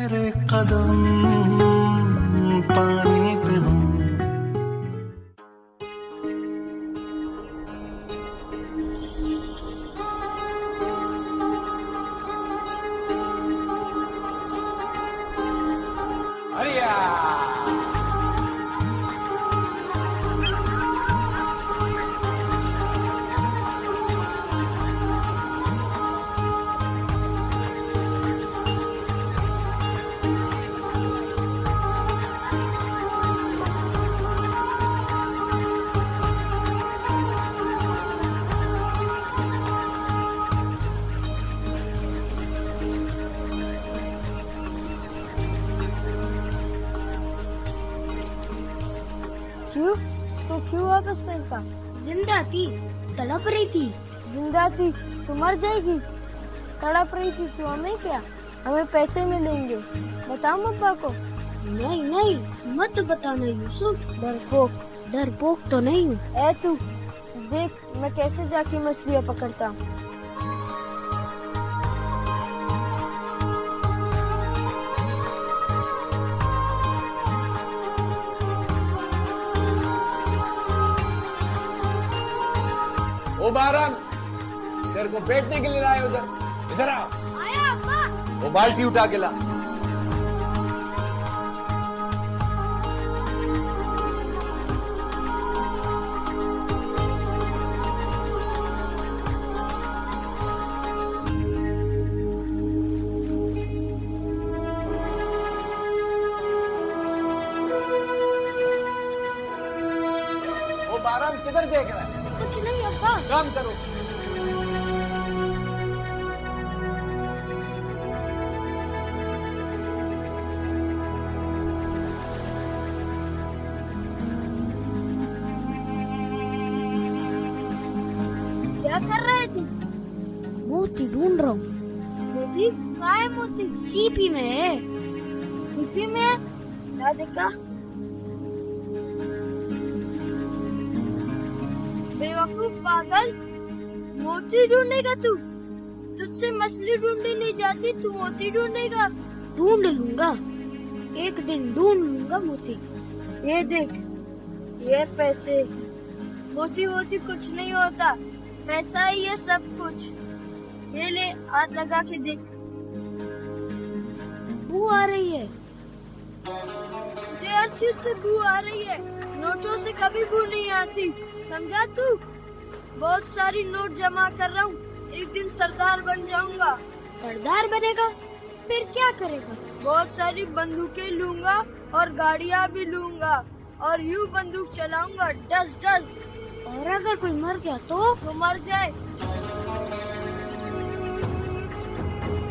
मेरे कदम पानी पे हो। क्यों? तो क्यों वापस फेंका? जिंदा थी, तड़प रही थी। जिंदा थी तो मर जाएगी। तड़प रही थी तो हमें क्या? हमें पैसे मिलेंगे। बताओ अब्बा को। नहीं नहीं, मत बताना यूसुफ। डरपोक तो नहीं हूँ। ए तू देख मैं कैसे जाके मछलियाँ पकड़ता हूँ। ओ बारम, तेरे को बैठने के लिए लाए उधर। इधर आ। आया अब्बा। वो बाल्टी उठा के ला। ओ बारम, किधर देख रहा है? कुछ नहीं अब्बा। काम करो। क्या कर रहे थे? मोती ढूंढ रहा हूँ। मोती? कहाँ है मोती? सीपी में है। सीपी में है? क्या देखा? बेवकूफ पागल, मोती ढूंढेगा तू? तुझसे मछली ढूंढने नहीं जाती, तू मोती ढूंढेगा? ढूंढ लूंगा, एक दिन ढूंढ लूंगा मोती। ये देख, ये पैसे। मोती वोती कुछ नहीं होता, पैसा ही है सब कुछ। ये ले, हाथ लगा के देख। बू आ रही है। मुझे हर चीज से बू आ रही है, नोटों से कभी बू नहीं आती, समझा तू? बहुत सारी नोट जमा कर रहा हूँ, एक दिन सरदार बन जाऊंगा। सरदार बनेगा? फिर क्या करेगा? बहुत सारी बंदूकें लूंगा और गाड़ियाँ भी लूंगा और यूं बंदूक चलाऊंगा, डस डस। और अगर कोई मर गया तो मर जाए।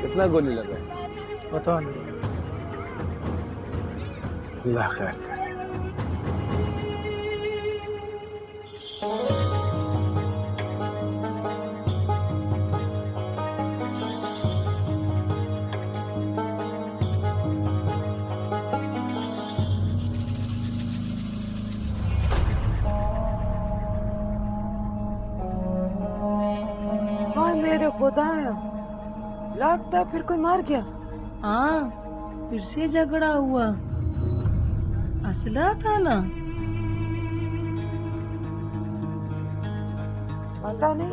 कितना गोली लगा? पता नहीं। अल्लाह खैर करे। हाय मेरे खुदाया, लगता है फिर कोई मार गया। हाँ, फिर से झगड़ा हुआ। असला था ना। पता नहीं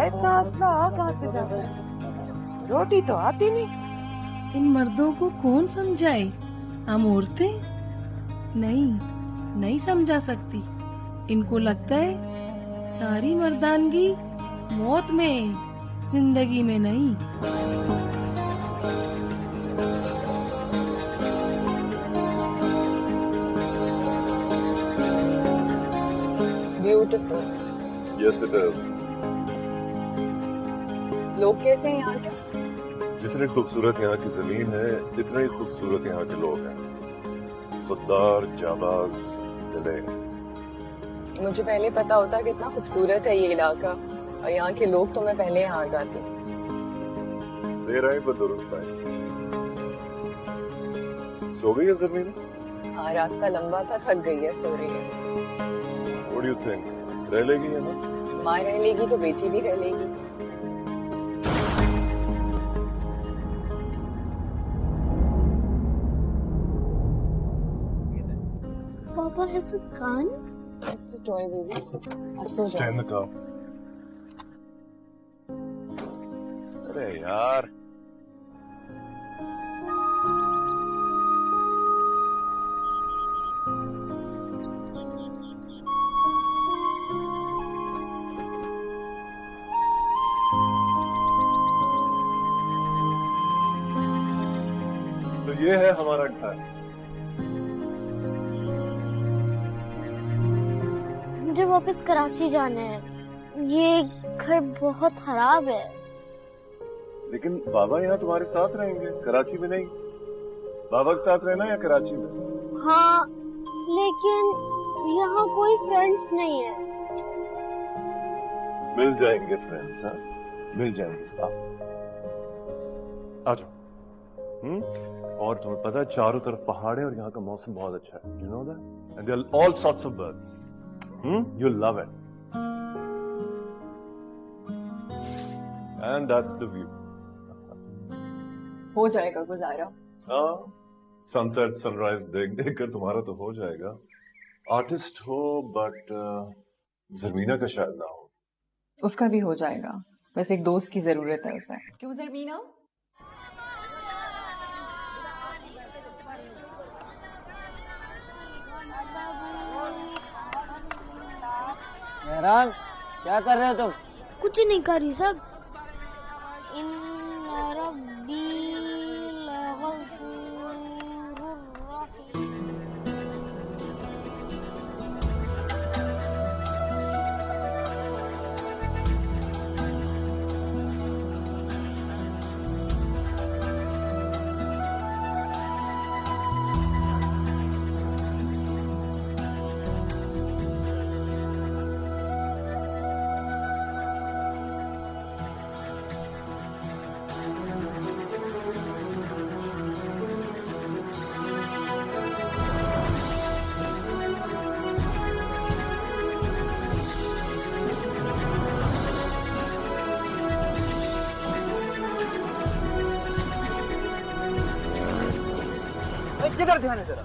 इतना असला आ कहाँ से जाता है। रोटी तो आती नहीं। इन मर्दों को कौन समझाए? हम औरतें नहीं समझा सकती। इनको लगता है सारी मर्दानगी मौत में, जिंदगी में नहीं। It's beautiful. Yes, it is. लोग कैसे हैं यहाँ के? जितनी खूबसूरत यहाँ की जमीन है, इतने ही खूबसूरत यहाँ के लोग हैं। खुददार, जाबाज, दिले। मुझे पहले पता होता कितना खूबसूरत है ये इलाका और यहाँ के लोग, तो मैं पहले यहाँ आ जाती। देर आई पर दुरुस्त आई। सो गई है जमीन? हाँ, रास्ता लंबा था, थक गई है, सो रही है। What do you think? रह लेगी है ना? माँ रह लेगी तो बेटी भी रह लेगी। Papa has a gun? Just a toy baby. अब सो Stay जाओ. in the car. अरे यार तो ये है हमारा घर। मुझे वापस कराची जाना है। ये घर बहुत खराब है। लेकिन बाबा यहाँ तुम्हारे साथ रहेंगे, कराची में नहीं। बाबा के साथ रहना या कराची में? हाँ, लेकिन यहाँ कोई फ्रेंड्स नहीं है। मिल जाएंगे फ्रेंड्स, हाँ मिल जाएंगे। आ जाओ। और तुम्हें पता है चारों तरफ पहाड़ है और यहाँ का मौसम बहुत अच्छा है। You know that? And there are all sorts of birds. You'll love it. And that's the view. हो जाएगा गुजारा. हाँ, सनसेट सनराइज देख देख कर तुम्हारा तो हो जाएगा। आर्टिस्ट हो बट जरमीना का शायद ना हो। उसका भी हो जाएगा. बस एक दोस्त की जरूरत है उसे. क्यों जरमीना? मेहरान, क्या कर रहे हो तुम? कुछ नहीं करी सब। इन्ना रब्बी लगफूरुर रहीम। किधर ध्यान है तेरा?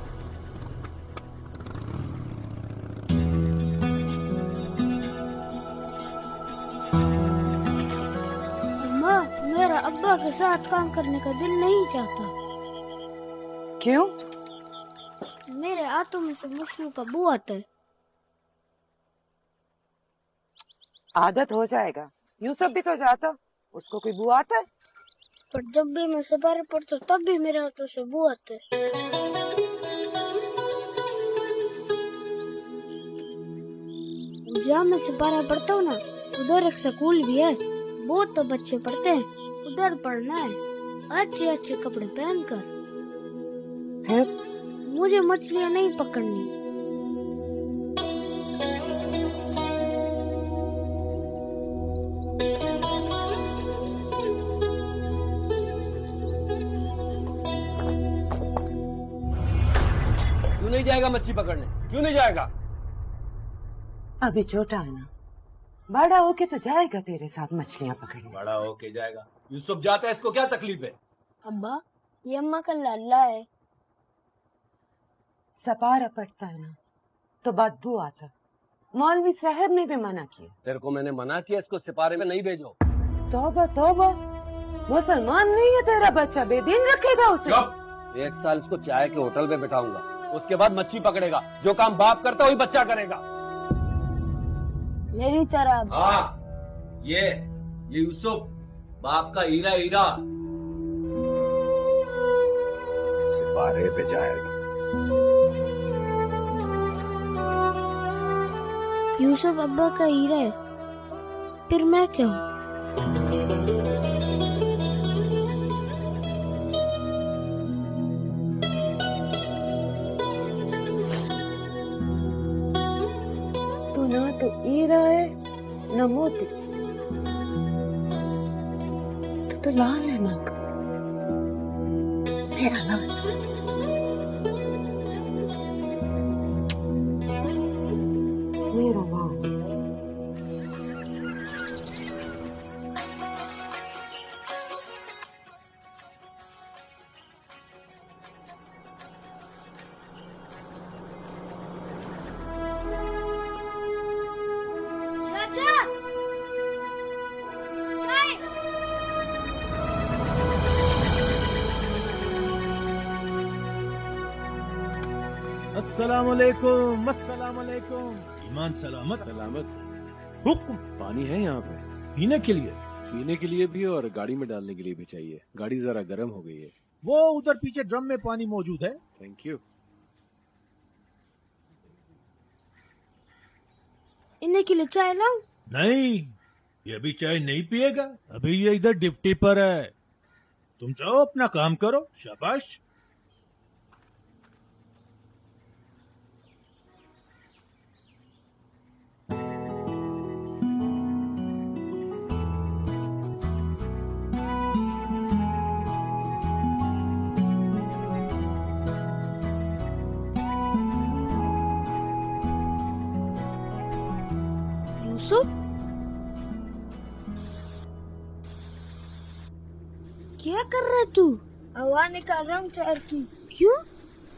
माँ, मेरा अब्बा के साथ काम करने का दिल नहीं चाहता। क्यों? मेरे हाथों में से मुश्किल का बू आता है। आदत हो जाएगा। यूसुफ भी तो जाता, उसको कोई बुआ आता है? पर जब भी मैं सवारी पढ़ता हूँ तब भी मेरे हाथों से बू आते है। जहाँ मैं सिपारा पढ़ता हूँ ना, उधर एक स्कूल भी है। बहुत तो बच्चे पढ़ते हैं, उधर पढ़ना है अच्छे अच्छे कपड़े पहनकर। फिर मुझे मछलियाँ नहीं पकड़नी। क्यों नहीं जाएगा मच्छी पकड़ने? क्यों नहीं जाएगा? अभी छोटा है ना, बड़ा होके तो जाएगा तेरे साथ मछलियाँ पकड़ने। बड़ा होके जाएगा। यूसुफ जाता है, इसको क्या तकलीफ है? अब्बा, ये अम्मा का लाडला है। सपारा पड़ता है ना तो बदबू आता। मौलवी साहब ने भी मना किया। तेरे को मैंने मना किया इसको सिपारे में नहीं भेजो। तौबा तौबा, मुसलमान नहीं है तेरा बच्चा, बेदीन रखेगा उसे। चुप! 1 साल इसको चाय के होटल में बिठाऊंगा, उसके बाद मच्छी पकड़ेगा। जो काम बाप करता वही बच्चा करेगा। मेरी तरह। हाँ, ये यूसुफ बाप का हीरा हीरा सिपारे पे जाएगा। यूसुफ अब्बा का हीरा है, फिर मैं क्या हूँ? तू ना तो हीरा है न मोती, तो लाल है माँ का, तेरा लाल। मेरा लाल। अस्सलामुअलैकुम, अस्सलामुअलैकुम। ईमान सलामत सलामत। हुक्म। पानी है यहाँ पे? पीने के लिए? पीने के लिए भी और गाड़ी में डालने के लिए भी चाहिए। गाड़ी जरा गर्म हो गई है। वो उधर पीछे ड्रम में पानी मौजूद है। Thank you. इन्हें के लिए चाय लाऊं? नहीं, ये अभी चाय नहीं पिएगा। अभी ये इधर ड्यूटी पर है। तुम जाओ अपना काम करो। शाबाश। यूसुफ, क्या कर रहा है तू? हवा निकाल रहा हूँ टायर की। क्यों?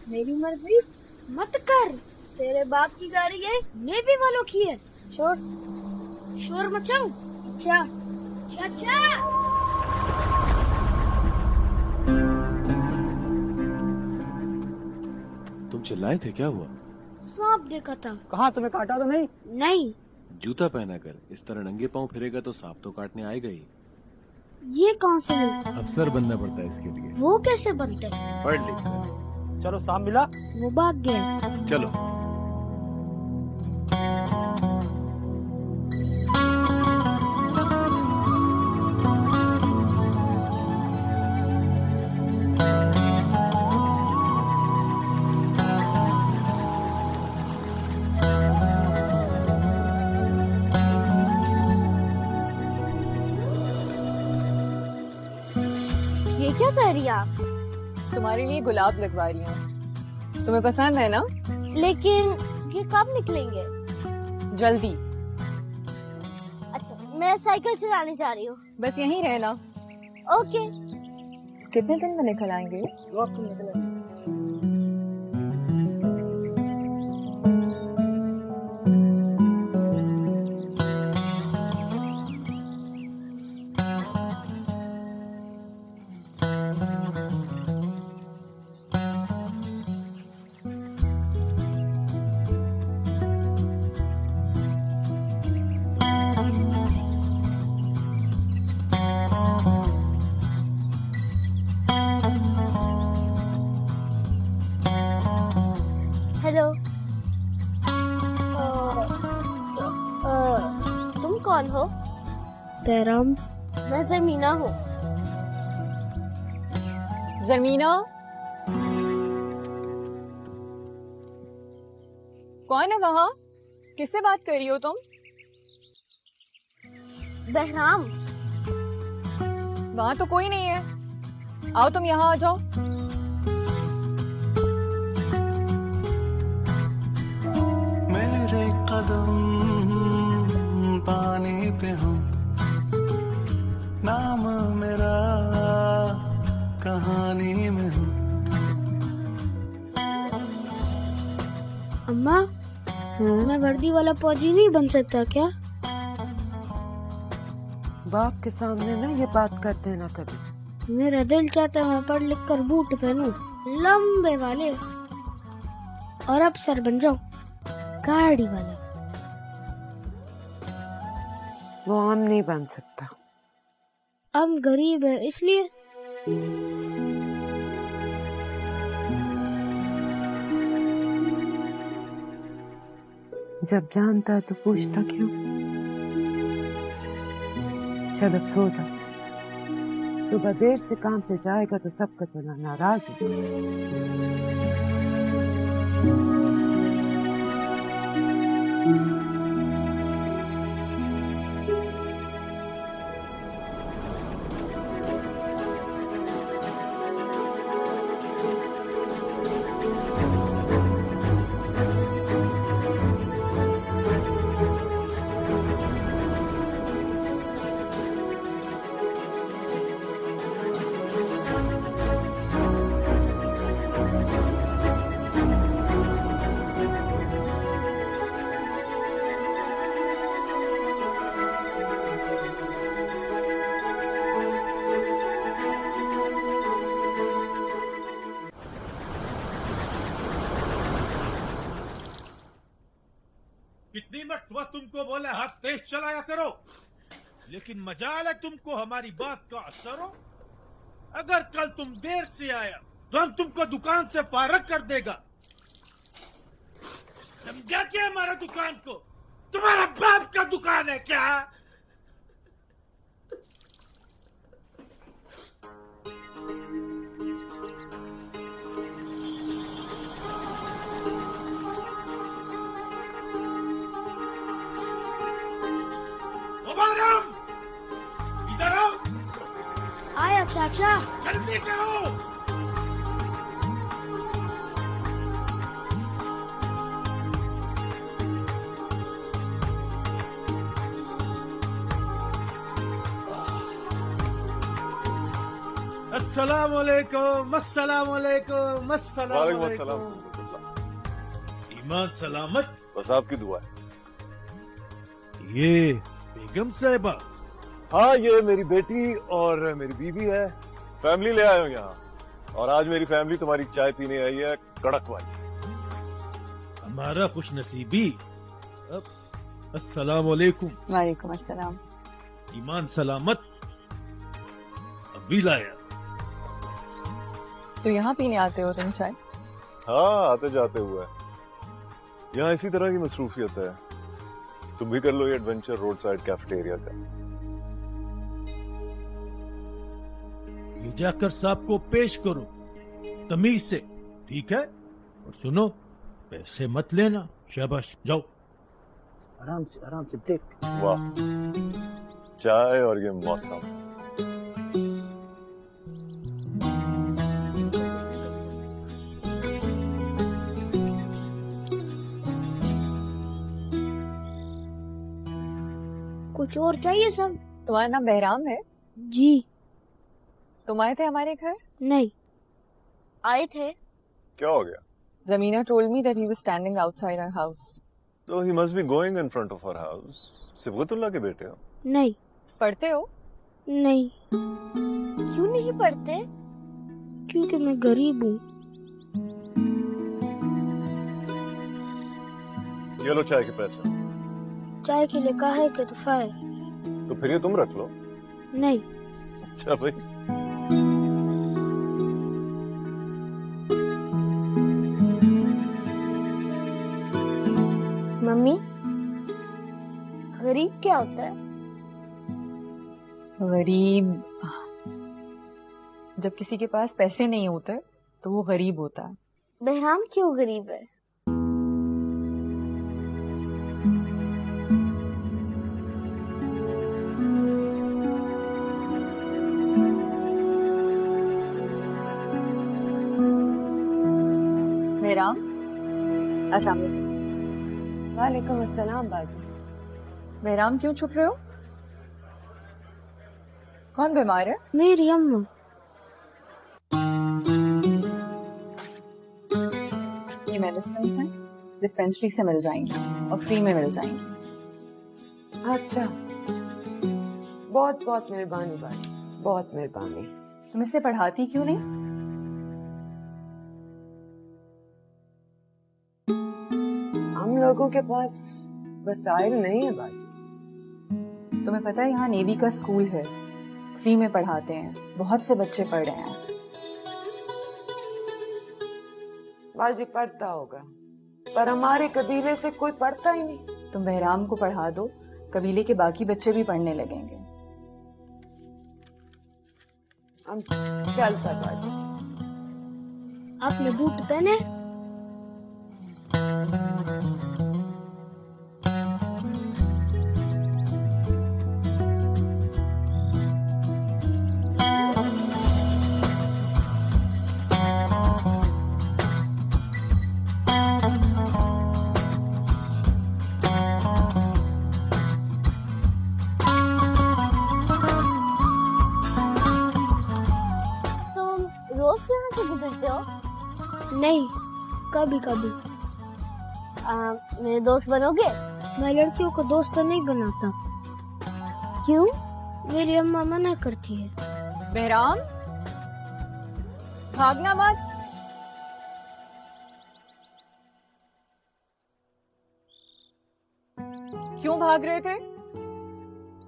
मेरी मर्जी। मत कर। तेरे बाप की गाड़ी है, नेवी वालों की है। छोड़। शोर मचाऊं? अच्छा। चाचा। तुम चिल्लाए थे, क्या हुआ? सांप देखा था। कहाँ, तुम्हें काटा तो नहीं? नहीं। जूता पहना कर इस तरह नंगे पांव फिरेगा तो सांप तो काटने आएगा ही। ये कहाँ से मिला? अफसर बनना पड़ता है इसके लिए। वो कैसे बनते हैं? पढ़ लिख कर। चलो, सांप मिला? वो भाग गया। चलो। ये क्या कर रही है आप? तुम्हारे लिए गुलाब लगवा रही हूँ। तुम्हें पसंद है ना? लेकिन ये कब निकलेंगे? जल्दी। अच्छा, मैं साइकिल चलाने जा रही हूँ। बस यहीं रहना। ओके। कितने दिन में निकल आएंगे? हेलो। तुम कौन हो? पैराम। मैं जमीना हूँ। जमीना? कौन है वहाँ? किससे बात कर रही हो तुम? बहराम। वहाँ तो कोई नहीं है। आओ तुम यहाँ आ जाओ। मेरे कदम पानी पे हो, नाम मेरा कहानी में हो। अम्मा, मैं वर्दी वाला फौजी नहीं बन सकता क्या? बाप के सामने ना ये बात कर देना कभी। मेरा दिल चाहता है मैं पढ़ लिख कर बूट पहनूं, लंबे वाले, और अफसर बन जाऊं, गाड़ी वाला। वो हम नहीं बन सकता। हम गरीब हैं इसलिए। जब जानता है तो पूछता क्यों? चल अब सो जा। सुबह देर से काम पे जाएगा तो सबका तो नाराज है। मरतबा तुमको बोले हाथ तेज चलाया करो, लेकिन मजाल है तुमको हमारी बात का असर हो। अगर कल तुम देर से आया तो हम तुमको दुकान से फारग कर देगा। समझा क्या हमारा दुकान को? तुम्हारा बाप का दुकान है क्या? मुबारक, इधर आओ, आया चाचा। जल्दी करो। अस्सलाम वालेकुम, अस्सलाम वालेकुम, अस्सलाम वालेकुम वालेकुम। अस्सलाम। ईमान सलामत। बस आपकी दुआ है। ये बेगम साहिबा। हाँ, ये मेरी बेटी और मेरी बीवी है। फैमिली ले आए हो यहाँ, और आज मेरी फैमिली तुम्हारी चाय पीने आई है, कड़क वाली। हमारा खुश नसीबी। अस्सलाम वालेकुम। वालेकुम अस्सलाम। ईमान सलामत। अभी लाया। तो यहाँ पीने आते हो तुम चाय? हाँ, आते जाते हुए। यहाँ इसी तरह की मसरूफियत है। तुम भी कर लो ये एडवेंचर रोड साइड कैफेटेरिया का। ये जाकर साहब को पेश करो तमीज से, ठीक है? और सुनो, पैसे मत लेना। शाबाश, जाओ। आराम से देख। वाह, चाय और ये मौसम। कुछ और चाहिए सब? तुम्हारा नाम बहराम है? जी। तुम आए थे हमारे घर? नहीं, आए थे। क्या हो गया? Zamina told me that he was standing outside our house. तो he must be going in front of our house. Sibghatullah के बेटे हो? नहीं। पढ़ते हो? नहीं। क्यों नहीं पढ़ते? क्योंकि मैं गरीब हूँ। ये लो चाय के पैसे। चाय के लिए काहे के तुफाए? तो फिर ये तुम रख लो। नहीं। अच्छा भाई। मम्मी, गरीब क्या होता है? गरीब जब किसी के पास पैसे नहीं होते तो वो गरीब होता है। बहराम क्यों गरीब है? बहराम, अस्सलाम वालेकुम। वालेकुम अस्सलाम बाजी। बहराम, क्यों छुप रहे हो? कौन बीमार है? मेरी अम्मा। ये मेडिसिन हैं, डिस्पेंसरी से मिल जाएंगी और फ्री में मिल जाएंगी। अच्छा, बहुत बहुत मेहरबानी बाजी, बहुत मेहरबानी। तुम इसे पढ़ाती क्यों नहीं? हम लोगों के पास वसाइल नहीं है बाजी। तुम्हें पता है यहाँ नेवी का स्कूल है, फ्री में पढ़ाते हैं, बहुत से बच्चे पढ़ रहे हैं। बाजी पढ़ता होगा, पर हमारे कबीले से कोई पढ़ता ही नहीं। तुम बहराम को पढ़ा दो, कबीले के बाकी बच्चे भी पढ़ने लगेंगे। हम चलता बाजी। आपने बूट पहने? रोज यहाँ से गुजरते हो? नहीं, कभी कभी। मेरे दोस्त बनोगे? मैं लड़कियों को दोस्त नहीं बनाता। क्यों? मेरी अम्मा मना करती है। बहराम, भागना मत। क्यों भाग रहे थे?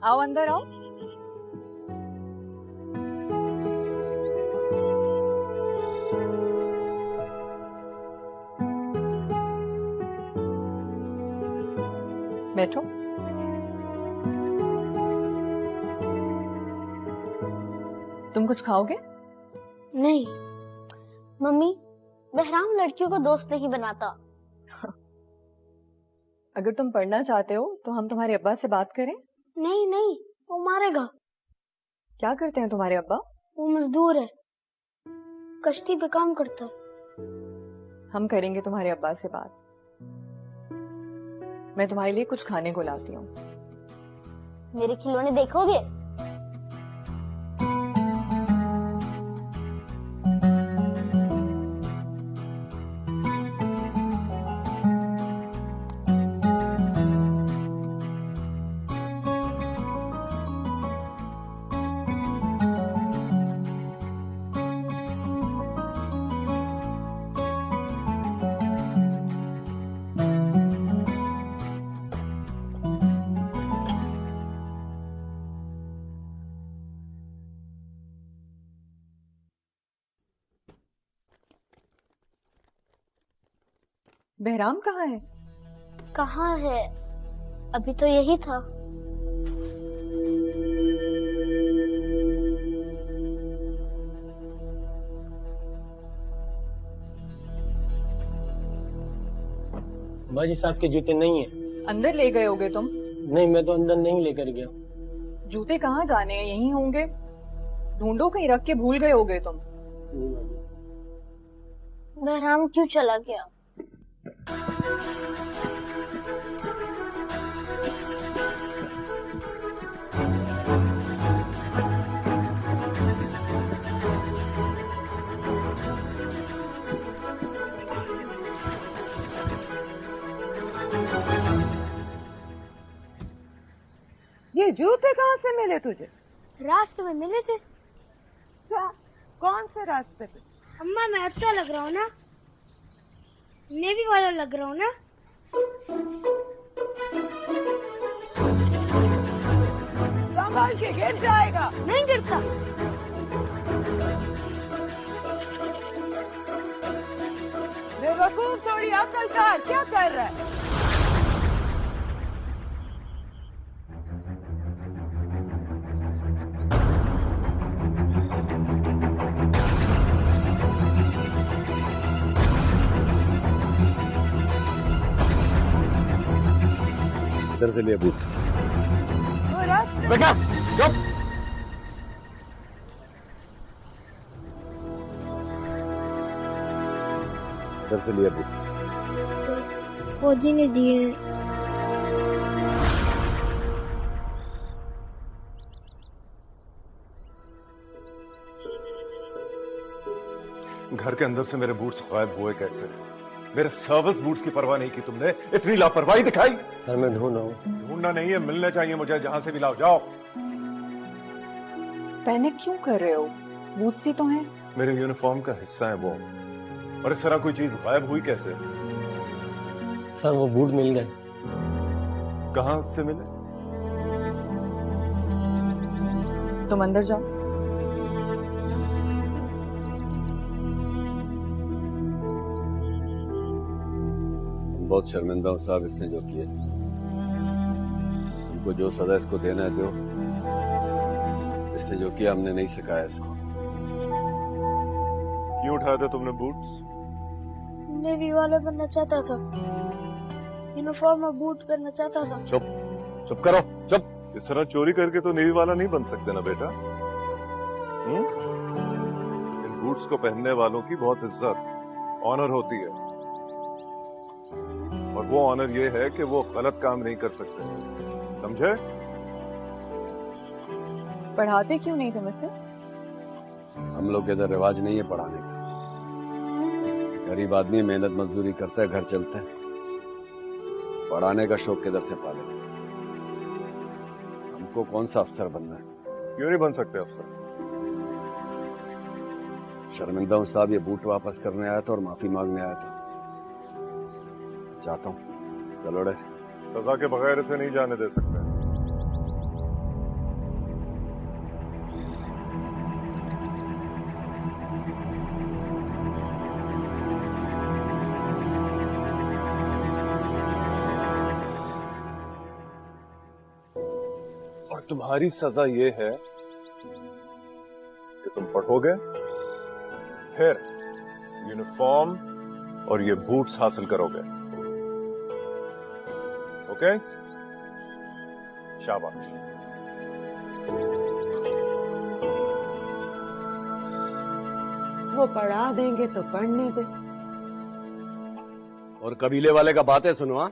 आओ अंदर आओ। बैठो। तुम कुछ खाओगे? नहीं मम्मी, बहराम लड़कियों को दोस्त नहीं बनाता। अगर तुम पढ़ना चाहते हो तो हम तुम्हारे अब्बा से बात करें। नहीं नहीं, वो मारेगा। क्या करते हैं तुम्हारे अब्बा? वो मजदूर है, कश्ती पे काम करता है। हम करेंगे तुम्हारे अब्बा से बात। मैं तुम्हारे लिए कुछ खाने को लाती हूँ। मेरे खिलौने देखोगे? बहराम कहाँ है? कहाँ है? अभी तो यही था। बाजी साहब के जूते नहीं है। अंदर ले गए होगे तुम? नहीं, मैं तो अंदर नहीं लेकर गया। जूते कहाँ जाने हैं? यहीं होंगे। ढूंढो, कहीं रख के भूल गए होगे तुम। बहराम क्यों चला गया? ये जूते कहाँ से मिले तुझे? रास्ते में मिले थे। कौन से रास्ते पे? अम्मा, मैं अच्छा लग रहा हूँ ना? नेवी वाला लग रहा हूँ ना? संभाल के, गिर जाएगा। नहीं गिरता। बेवकूफ, थोड़ी अकल कर। क्या कर रहा है? इधर से लिए बूट। बेटा चुप। इधर से लिए बूट। फौजी ने दिए। घर के अंदर से मेरे बूट्स गायब हुए कैसे? मेरे सर्विस बूट्स की परवाह नहीं की तुमने, इतनी लापरवाही दिखाई। सर मैं ढूंढ रहा हूँ। ढूंढना नहीं है, मिलने चाहिए मुझे। जहां से भी लाओ, जाओ। पैनिक क्यों कर रहे हो? बूट्स ही तो हैं। मेरे यूनिफॉर्म का हिस्सा है वो, और इस तरह कोई चीज गायब हुई कैसे? सर वो बूट मिल गए। कहां से मिले? तुम अंदर जाओ। बहुत शर्मिंदा हूँ साहब इसने जो किया। हमको जो सजा इसको देना है दो। इसने जो किया हमने नहीं सिखाया इसको। क्यों उठाया था तुमने बूट्स? नेवी वाला बनना चाहता था। यूनिफॉर्म और बूट पहनना चाहता था। चुप, चुप करो, चुप। इस तरह चोरी करके तो नेवी वाला नहीं बन सकते ना बेटा। इन बूट्स को पहनने वालों की बहुत इज्जत, ऑनर होती है, और वो ऑनर ये है कि वो गलत काम नहीं कर सकते, समझे? पढ़ाते क्यों नहीं तुम इसे? हम लोग के इधर रिवाज नहीं है पढ़ाने का। गरीब आदमी मेहनत मजदूरी करता है, घर चलता है। पढ़ाने का शौक किधर से पाले? हमको कौन सा अफसर बनना है? क्यों नहीं बन सकते अफसर? शर्मिंदा हूँ साहब, ये बूट वापस करने आया था और माफी मांगने आया था। चाहता हूँ चलो रे सजा के बगैर इसे नहीं जाने दे सकते। और तुम्हारी सजा ये है कि तुम पढ़ोगे, फिर यूनिफॉर्म और ये बूट्स हासिल करोगे। ओके? शाबाश। वो पढ़ा देंगे तो पढ़ने दे। और कबीले वाले का बातें सुनो। हाँ,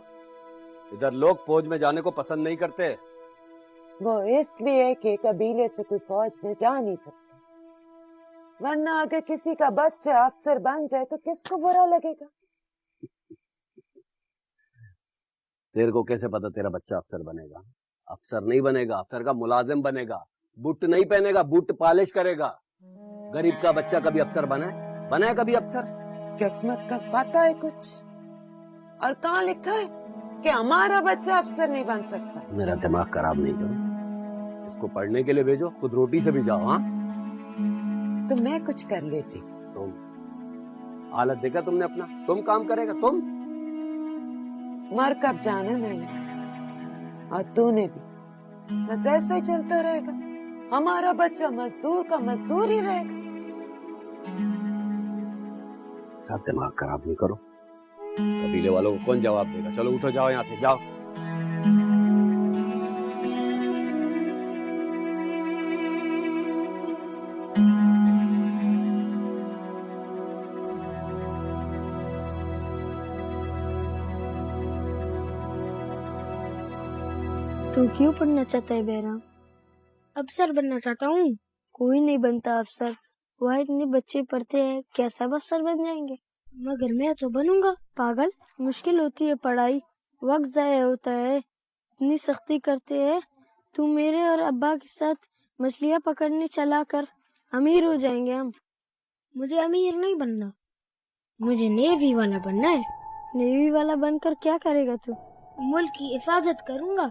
इधर लोग फौज में जाने को पसंद नहीं करते। वो इसलिए कि कबीले से कोई फौज में जा नहीं सकते, वरना अगर किसी का बच्चा अफसर बन जाए तो किसको बुरा लगेगा। तेरे को कैसे पता तेरा बच्चा अफसर बनेगा? अफसर नहीं बनेगा, अफसर का मुलाजिम बनेगा। बूट नहीं पहनेगा, बूट पॉलिश करेगा। गरीब का बच्चा कभी अफसर बना कभी अफसर? किस्मत का पता है कुछ? और कहाँ लिखा है कि हमारा बच्चा अफसर नहीं बन सकता? मेरा दिमाग खराब नहीं करो, इसको पढ़ने के लिए भेजो, खुद रोटी से भी जाओ। हाँ, तो मैं कुछ कर लेती। तुम हालत देखा तुमने अपना? तुम काम करेगा तुम? मर कब जाना मैंने और तूने भी, बस ऐसे ही चलता रहेगा। हमारा बच्चा मजदूर का मजदूर ही रहेगा। दिमाग खराब नहीं करो। कबीले वालों को कौन जवाब देगा? चलो उठो, जाओ यहाँ से, जाओ। तू क्यों पढ़ना चाहता है बहराम? अफसर बनना चाहता हूँ। कोई नहीं बनता अफसर, वह इतने बच्चे पढ़ते हैं, क्या सब अफसर बन जाएंगे? मगर मैं तो बनूंगा। पागल, मुश्किल होती है पढ़ाई, वक्त जाया होता है, इतनी सख्ती करते हैं। तू मेरे और अब्बा के साथ मछलियाँ पकड़ने चला कर, अमीर हो जाएंगे हम। मुझे अमीर नहीं बनना, मुझे नेवी वाला बनना है। नेवी वाला बनकर क्या करेगा तू? मुल्क की हिफाजत करूंगा।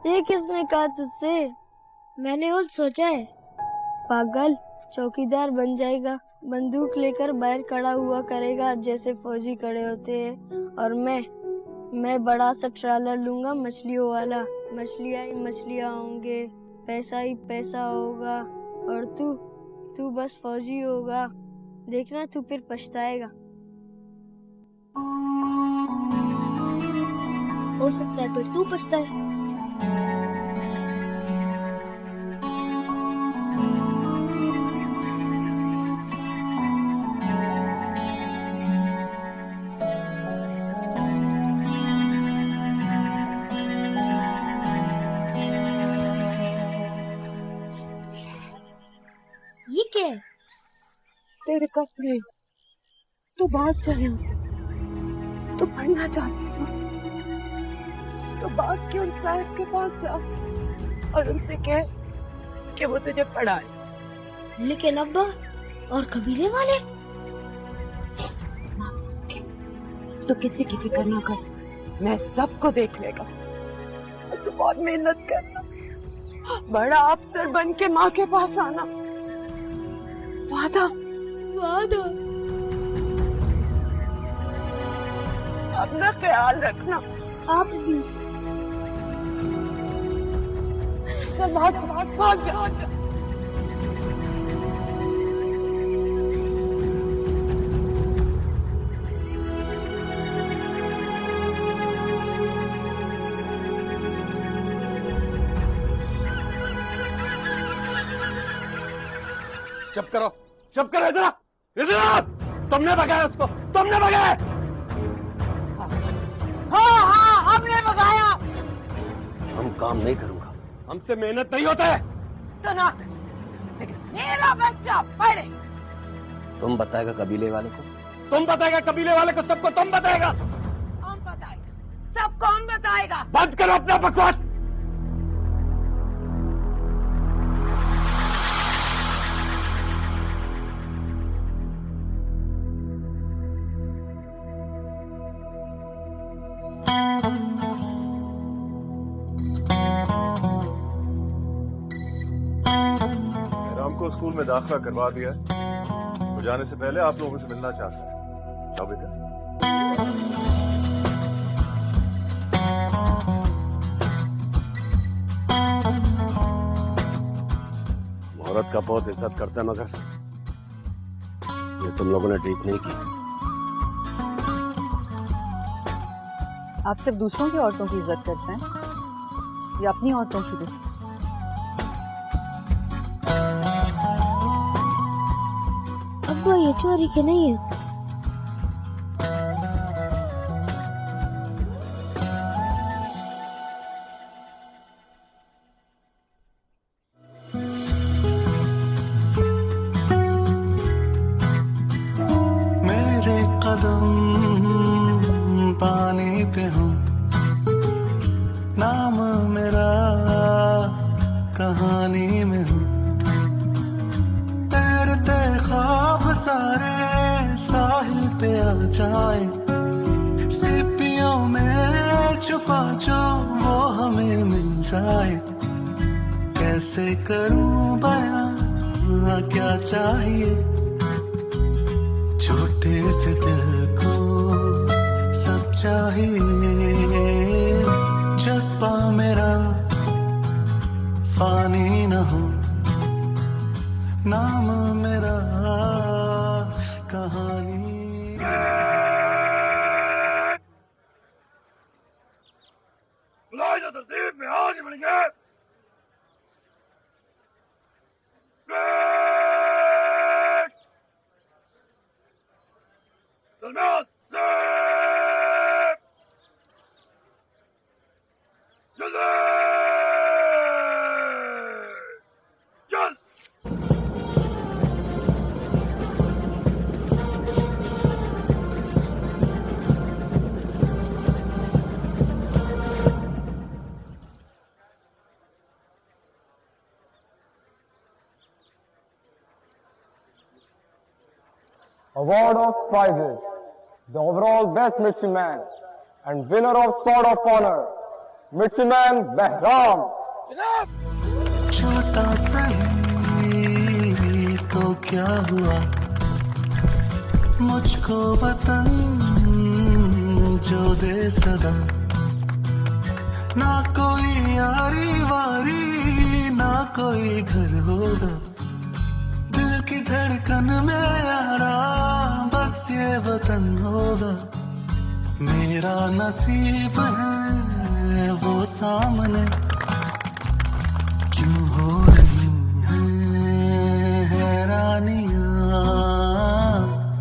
ये किसने कहा तुझसे? मैंने और सोचा है। पागल, चौकीदार बन जाएगा, बंदूक लेकर बाहर खड़ा हुआ करेगा जैसे फौजी खड़े होते हैं। और मैं बड़ा सा ट्रालर लूंगा मछलियों वाला, मछलियाँ ही मछलियाँ होंगे, पैसा ही पैसा होगा। और तू बस फौजी होगा, देखना तू फिर पछताएगा। हो सकता है फिर तू पछताए। ये क्या है? तेरे कपड़े। तू भाग जा यहाँ से। तू पढ़ना चाहती है तो भाग के उन साहब के पास जा और उनसे कह कि वो तुझे पढ़ाए। लेकिन अब्बा और कबीले वाले? तो किसी की फिक्र ना कर, मैं सबको देख लेगा। और तू बहुत मेहनत करना, बड़ा अफसर बन के माँ के पास आना। वादा? वादा। अपना ख्याल रखना। आप भी। चल भाग जा। चुप करो, इधर। तुमने भगाया उसको, तुमने भगाया। हाँ, हमने भगाया। हम काम नहीं करूंगा, हमसे मेहनत नहीं होता है। तो ना, लेकिन मेरा बच्चा पढ़े। तुम बताएगा कबीले वाले को, तुम बताएगा कबीले वाले को, सबको तुम बताएगा। कौन बताएगा? सब कौन बताएगा? बंद करो अपना बकवास। को स्कूल में दाखिला करवा दिया है। वो जाने से पहले आप लोगों से मिलना चाहता है। जाओ बेटा। औरत का बहुत इज्जत करते हैं, मगर ये तुम लोगों ने ठीक नहीं की। आप सिर्फ दूसरों की औरतों की इज्जत करते हैं या अपनी औरतों की भी? अब वो ये चोरी के नहीं है। मेरे कदम पानी पे हो, नाम मेरा कहानी में हो। तैरते ख्वाब सारे साहिल पे आ जाए, सीपियों में छुपा जो वो हमें मिल जाए। कैसे करूं बयां क्या चाहिए, छोटे से दिल को सब चाहिए। जज्बा मेरा फानी न हो, नाम मेरा कहानी। बुलाए तरतीब में आगे बढ़ेंगे। सलमान चल। Award of prizes. The overall best midshipman and winner of Sword of Honor, Midshipman Behram. छोटा सही तो क्या हुआ, मुझको वतन जो दे सदा। ना कोई यारी वारी, ना कोई घर होगा, दिल की धड़कन में यारा बस ये वतन होगा। मेरा नसीब है वो सामने, क्यों हो रही हैं हैरानियां।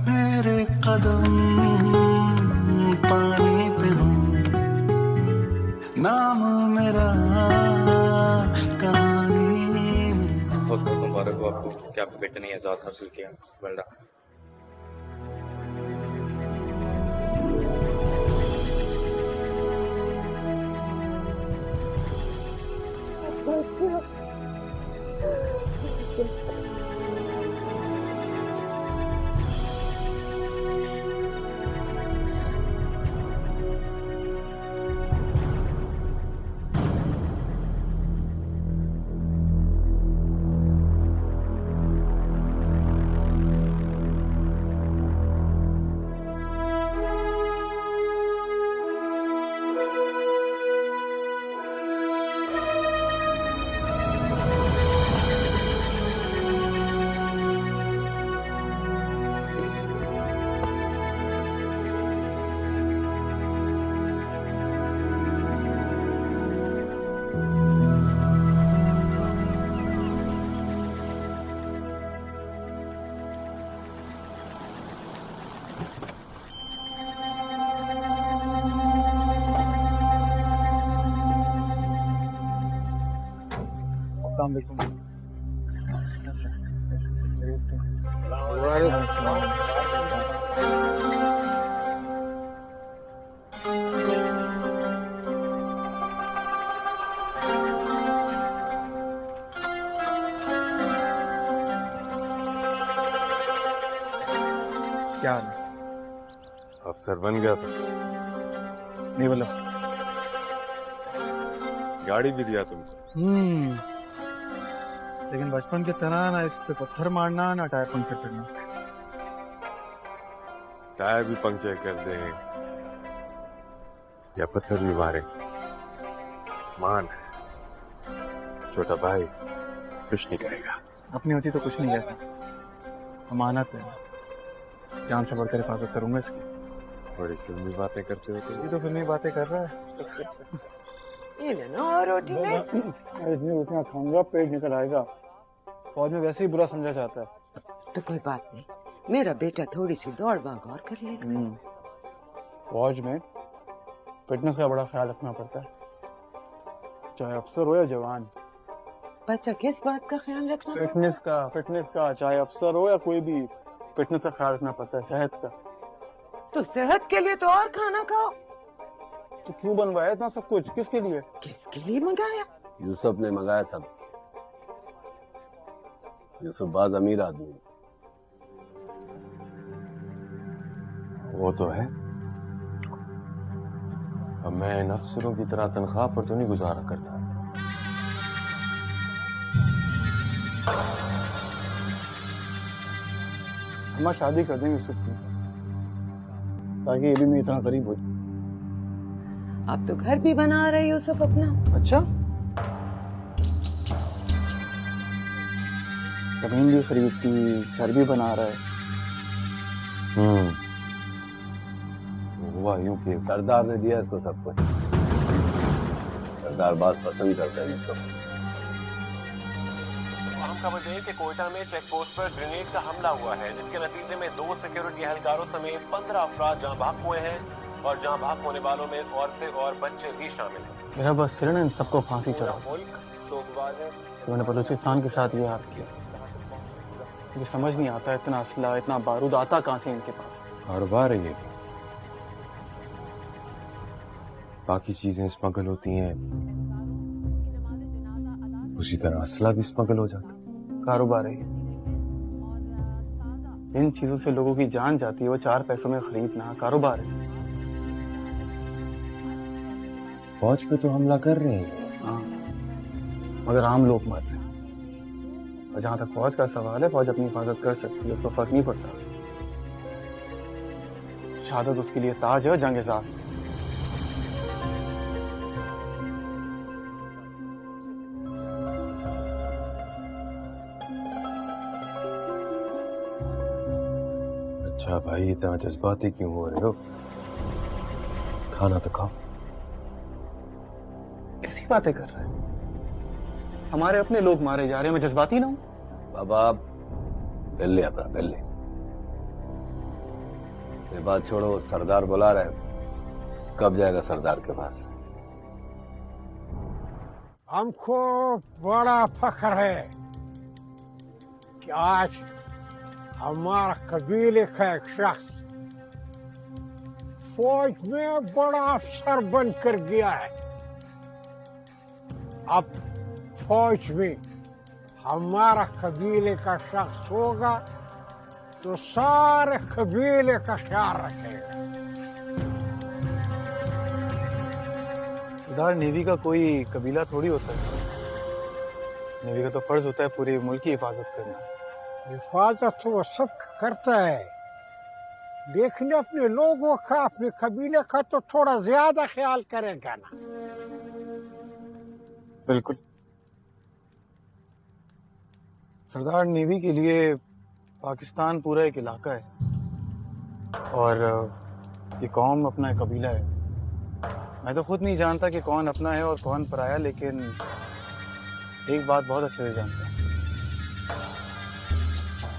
मेरे कदम पानी पे हो, नाम मेरा कहानी में। बहुत बहुत मुबारक हो आपको कि आपके बेटे ने एजाज हासिल किया। Well done. क्या अफसर बन गया था। नहीं बोला। गाड़ी भी दिया तुमसे। लेकिन बचपन की तरह ना इस पे पत्थर मारना ना टायर पंक्चर करना। टायर भी पंक्चर कर दे या पत्थर भी मारे, मान छोटा भाई कुछ नहीं करेगा। अपनी होती तो कुछ नहीं कहता, अमानत है, जान से बढ़कर हिफाजत करूंगा इसकी। बड़ी फिल्मी बातें करते हो ये तो फिल्मी बातें कर रहा है। ये लेना और रोटी नहीं। इतनी रोटियां खाऊंगा पेट निकल आएगा। फौज में वैसे ही बुरा समझा जाता है। तो कोई बात नहीं, मेरा बेटा थोड़ी सी दौड़ भाग और कर लेगा। फौज में फिटनेस का बड़ा ख्याल रखना पड़ता है, चाहे अफसर हो या जवान। बच्चा किस बात का ख्याल रखना? फिटनेस का चाहे अफसर हो या कोई भी, फिटनेस का ख्याल रखना पड़ता है, सेहत का। तो सेहत के लिए तो और खाना खाओ। तो क्यों बनवाया इतना सब कुछ, किसके लिए? किसके लिए मंगाया? यूसुफ ने मंगाया सब। यूसुफ बाज अमीर आदमी। वो तो है, अब मैं इन अफसरों की तरह तनख्वाह पर तो नहीं गुजारा करता। हम शादी कर देंगे यूसुफ की, ताकि ये भी मैं इतना गरीब हो जाए। आप तो घर भी बना रहे यूसुफ अपना। अच्छा, जमीन भी खरीदती, घर भी बना रहा है। हुआ यूं कि सरदार ने दिया इसको सब कुछ। सरदार बात पसंद करता है यूसुफ। अहम खबर है कि कोयटा में चेक पोस्ट पर ग्रेनेड का हमला हुआ है, जिसके नतीजे में 2 सिक्योरिटी एहलकारों समेत 15 अफराद जहां भाग हुए हैं और जहां भाग होने वालों में औरतें और बच्चे भी शामिल हैं। मेरा बस सिर इन सबको फांसी चढ़ा। मुल्क सोगवार है। उन्होंने बलूचिस्तान के साथ ये हाथ किया। मुझे समझ नहीं आता इतना असला, इतना बारूद आता कहां से इनके पास। कारोबार है ये, बाकी चीजें स्मगल होती हैं, उसी तरह असला भी स्मगल हो जाता। कारोबार है, इन चीजों से लोगों की जान जाती है, वो 4 पैसों में खरीदना कारोबार है। फौज पे तो हमला कर रहे हैं। हाँ, मगर आम लोग मर रहे हैं। और जहां तक फौज का सवाल है, फौज अपनी हिफाजत कर सकती है, उसको फर्क नहीं पड़ता। शहादत उसके लिए ताज है, जंग एजाज। अच्छा भाई, इतना जज्बाती क्यों हो रहे हो? खाना तो खाओ। कैसी बातें कर रहे हैं? हमारे अपने लोग मारे जा रहे हैं, मैं जज्बाती ना हूं? बाबा पहले अपना पहले ये बात छोड़ो, सरदार बुला रहे, कब जाएगा सरदार के पास? हमको बड़ा फख्र है कि आज हमारा कबीले का एक शख्स फौज में बड़ा अफसर बनकर गया है। अब फौज में हमारा कबीले का शख्स होगा तो सारे कबीले का ख्याल रखेगा। सरदार, नेवी का कोई कबीला थोड़ी होता है। नेवी का तो फर्ज होता है पूरे मुल्क की हिफाजत करना। हिफाजत तो वो सब करता है, लेकिन अपने लोगों का, अपने कबीले का तो थोड़ा ज्यादा ख्याल करेगा ना। बिल्कुल सरदार, नेवी के लिए पाकिस्तान पूरा एक इलाका है और ये कौम अपना एक कबीला है। मैं तो खुद नहीं जानता कि कौन अपना है और कौन पराया, लेकिन एक बात बहुत अच्छे से जानता हूँ,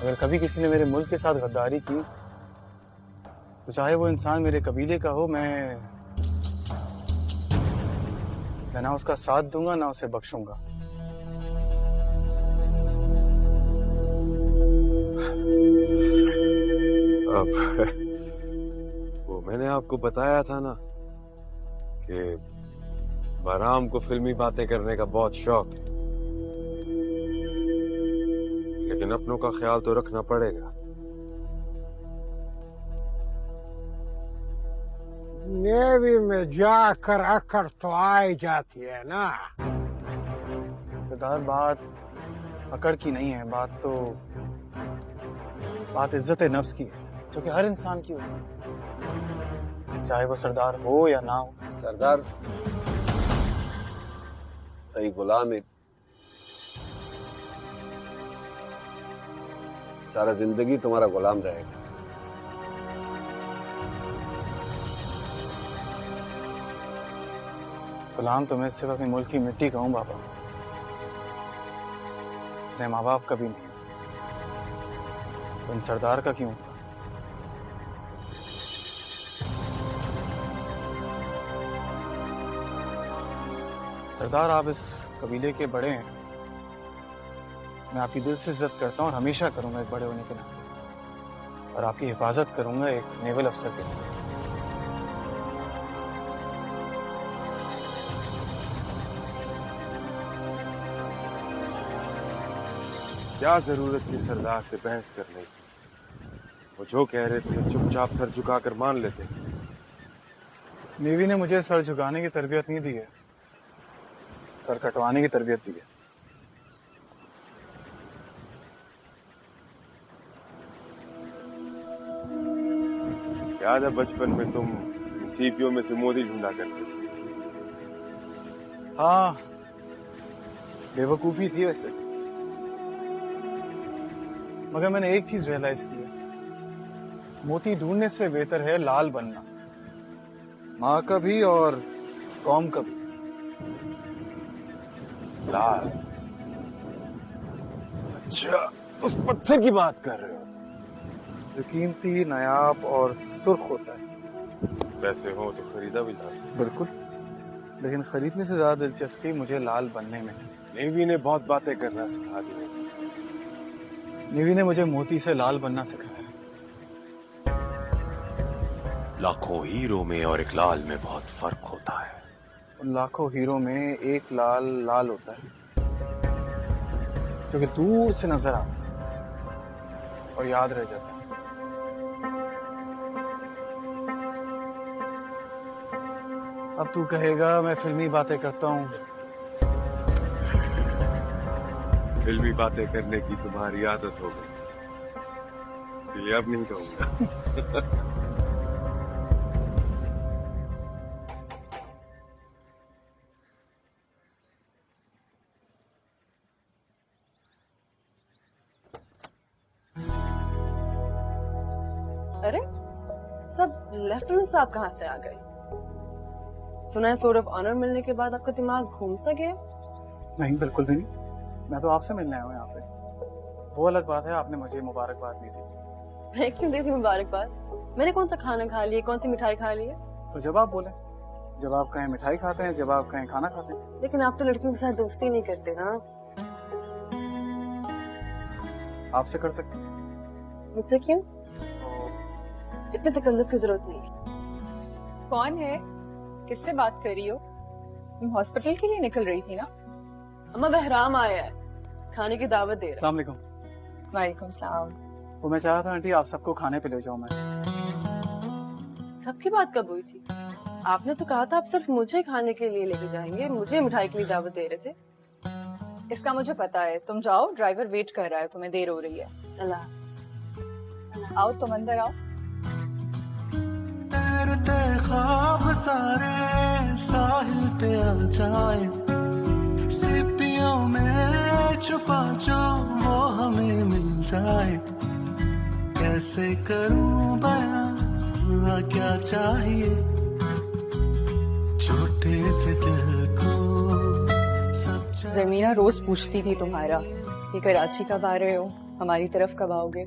अगर कभी किसी ने मेरे मुल्क के साथ गद्दारी की तो चाहे वो इंसान मेरे कबीले का हो, मैं ना उसका साथ दूंगा ना उसे बख्शूंगा। अब वो मैंने आपको बताया था ना कि बहराम को फिल्मी बातें करने का बहुत शौक है, लेकिन अपनों का ख्याल तो रखना पड़ेगा। नेवी में जाकर अकड़ तो आ ही जाती है ना। सरदार, बात अकड़ की नहीं है, बात इज्जत नफ्स की है, जो कि हर इंसान की होती है, चाहे वो सरदार हो या ना हो। सरदार नहीं, गुलाम एक सारा जिंदगी तुम्हारा गुलाम रहेगा। गुलाम तो मैं सिर्फ अपने मुल्क की मिट्टी का हूं बाबा, अपने माँ बाप का भी नहीं। तो इन सरदार का क्यों? सरदार, आप इस कबीले के बड़े हैं, मैं आपकी दिल से इज्जत करता हूँ और हमेशा करूंगा एक बड़े होने के नाते, और आपकी हिफाजत करूंगा एक नेवल अफसर के नाते। क्या जरूरत थी सरदार से बहस करने की? वो जो कह रहे थे चुपचाप सर झुकाकर मान लेते। नेवी ने मुझे सर झुकाने की तरबियत नहीं दी है, सर कटवाने की तरबियत दी है। याद है बचपन में तुम सीपीओ में से मोदी ढूंढा करते थे? हाँ, बेवकूफी थी वैसे, मगर मैंने एक चीज रियलाइज की है, मोती ढूंढने से बेहतर है लाल बनना, माँ का भी और कौम का भी। लाल? अच्छा, उस पत्थर की बात कर रहे हो जो कीमती, नायाब और सुर्ख होता है। पैसे हो तो खरीदा भी जा सकता। बिल्कुल, लेकिन खरीदने से ज्यादा दिलचस्पी मुझे लाल बनने में। नेवी ने बहुत बातें करना सिखा दी। नेवी ने मुझे मोती से लाल बनना सिखाया। लाखों हीरो में और एक लाल में बहुत फर्क होता है। उन लाखों हीरो में एक लाल होता है जो कि दूर से नजर आता है और याद रह जाता है। अब तू कहेगा मैं फिल्मी बातें करता हूँ। फिल्मी बातें करने की तुम्हारी आदत हो गई, इसलिए अब नहीं कहूंगा। अरे सब लेफ्टिनेंट साहब कहाँ से आ गए? सुना है सोर्ट ऑफ ऑनर मिलने के बाद आपका दिमाग घूम सा गया? नहीं, बिल्कुल भी नहीं, मैं तो आपसे मिलने आया हूँ यहाँ पे। वो अलग बात है, आपने मुझे मुबारकबाद दी थी। मैं क्यों देती मुबारकबाद? मैंने कौन सा खाना खा लिया, कौन सी मिठाई खा ली है? तो जब आप बोले, जब आप कहें मिठाई खाते हैं, जब आप कहें खाना खाते हैं। लेकिन आप तो लड़कियों के साथ दोस्ती नहीं करते ना। आपसे कर सकते? मुझसे क्यों? इतने तकल्लुफ की जरूरत नहीं। कौन है? किससे बात कर रही हो? तुम हॉस्पिटल के लिए निकल रही थी ना? अम्मा बहराम आया है, खाने की दावत दे रहा है। अस्सलाम वालेकुम। वालेकुम सलाम। वो मैं चाह रहा था आंटी आप सबको खाने पे ले जाऊं मैं। सबकी बात कब हुई थी? आपने तो कहा था आप सिर्फ मुझे खाने के लिए लेके जाएंगे, मुझे मिठाई के लिए दावत दे रहे थे। इसका मुझे पता है, तुम जाओ, ड्राइवर वेट कर रहा है, तुम्हें देर हो रही है। अल्लाह। आओ तुम अंदर आओ। तैरते ख्वाब सारे साहिल पे आ जाए, सीपियों में छुपा जो वो हमें मिल जाए। कैसे करूं बयां क्या चाहिए छोटे से दिल को सब ज़मीना रोज पूछती थी तुम्हारा कि कराची कब आ रहे हो, हमारी तरफ कब आओगे।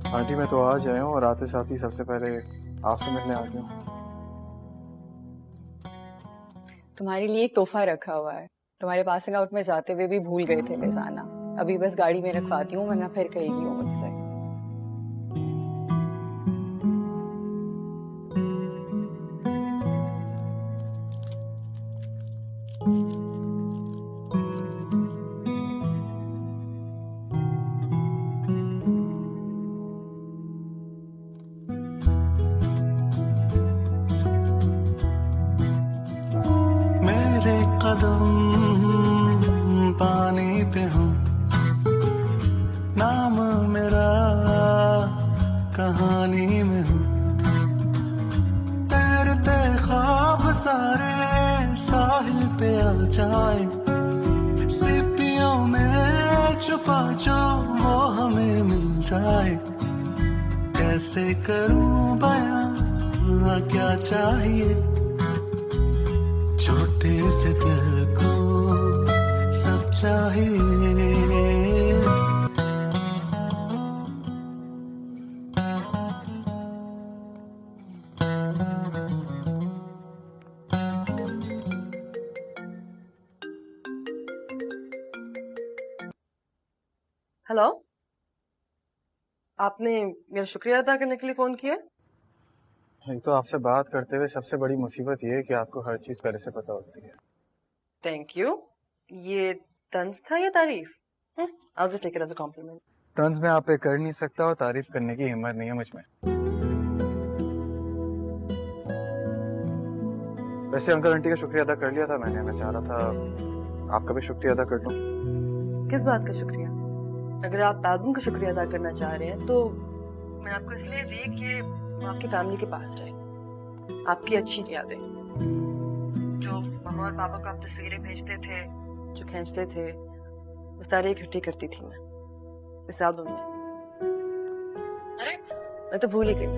आंटी मैं तो आज आया हूँ और आते साथ ही सबसे पहले आपसे मिलने आ गया हूँ। तुम्हारे लिए एक तोहफा रखा हुआ है, तुम्हारे पासिंग आउट में जाते हुए भी भूल गए थे ले जाना। अभी बस गाड़ी में रखवाती हूँ, वरना फिर कहेगी वो मुझसे। मेरे कदम पानी पे हूँ, पानी में हूँ, तैरते ख्वाब सारे साहिल पे आ जाए, सीपियों में छुपा जो वो हमें मिल जाए। कैसे करूं बयां क्या चाहिए, छोटे से दिल को सब चाहिए। हेलो, आपने मेरा शुक्रिया अदा करने के लिए फोन किया? एक तो आपसे बात करते हुए सबसे बड़ी मुसीबत ये है कि आपको हर चीज पहले से पता होती है। Thank you. ये तंज था या तारीफ? I'll just take it as a compliment. तंज में आप पे कर नहीं सकता और तारीफ करने की हिम्मत नहीं है मुझ में। वैसे अंकल आंटी का शुक्रिया अदा कर लिया था मैंने, मैं चाह रहा था आपका भी शुक्रिया अदा कर दूं। किस बात का शुक्रिया? अगर आप एल्बम का शुक्रिया अदा करना चाह रहे हैं तो मैं आपको इसलिए दी कि वो आपकी फैमिली के पास रहे। आपकी अच्छी यादें, जो मम्मा और पापा को आप तस्वीरें भेजते थे, जो खींचते थे, वो सारी इकट्ठी करती थी मैं इस एल्बम में। अरे मैं तो भूल ही गई,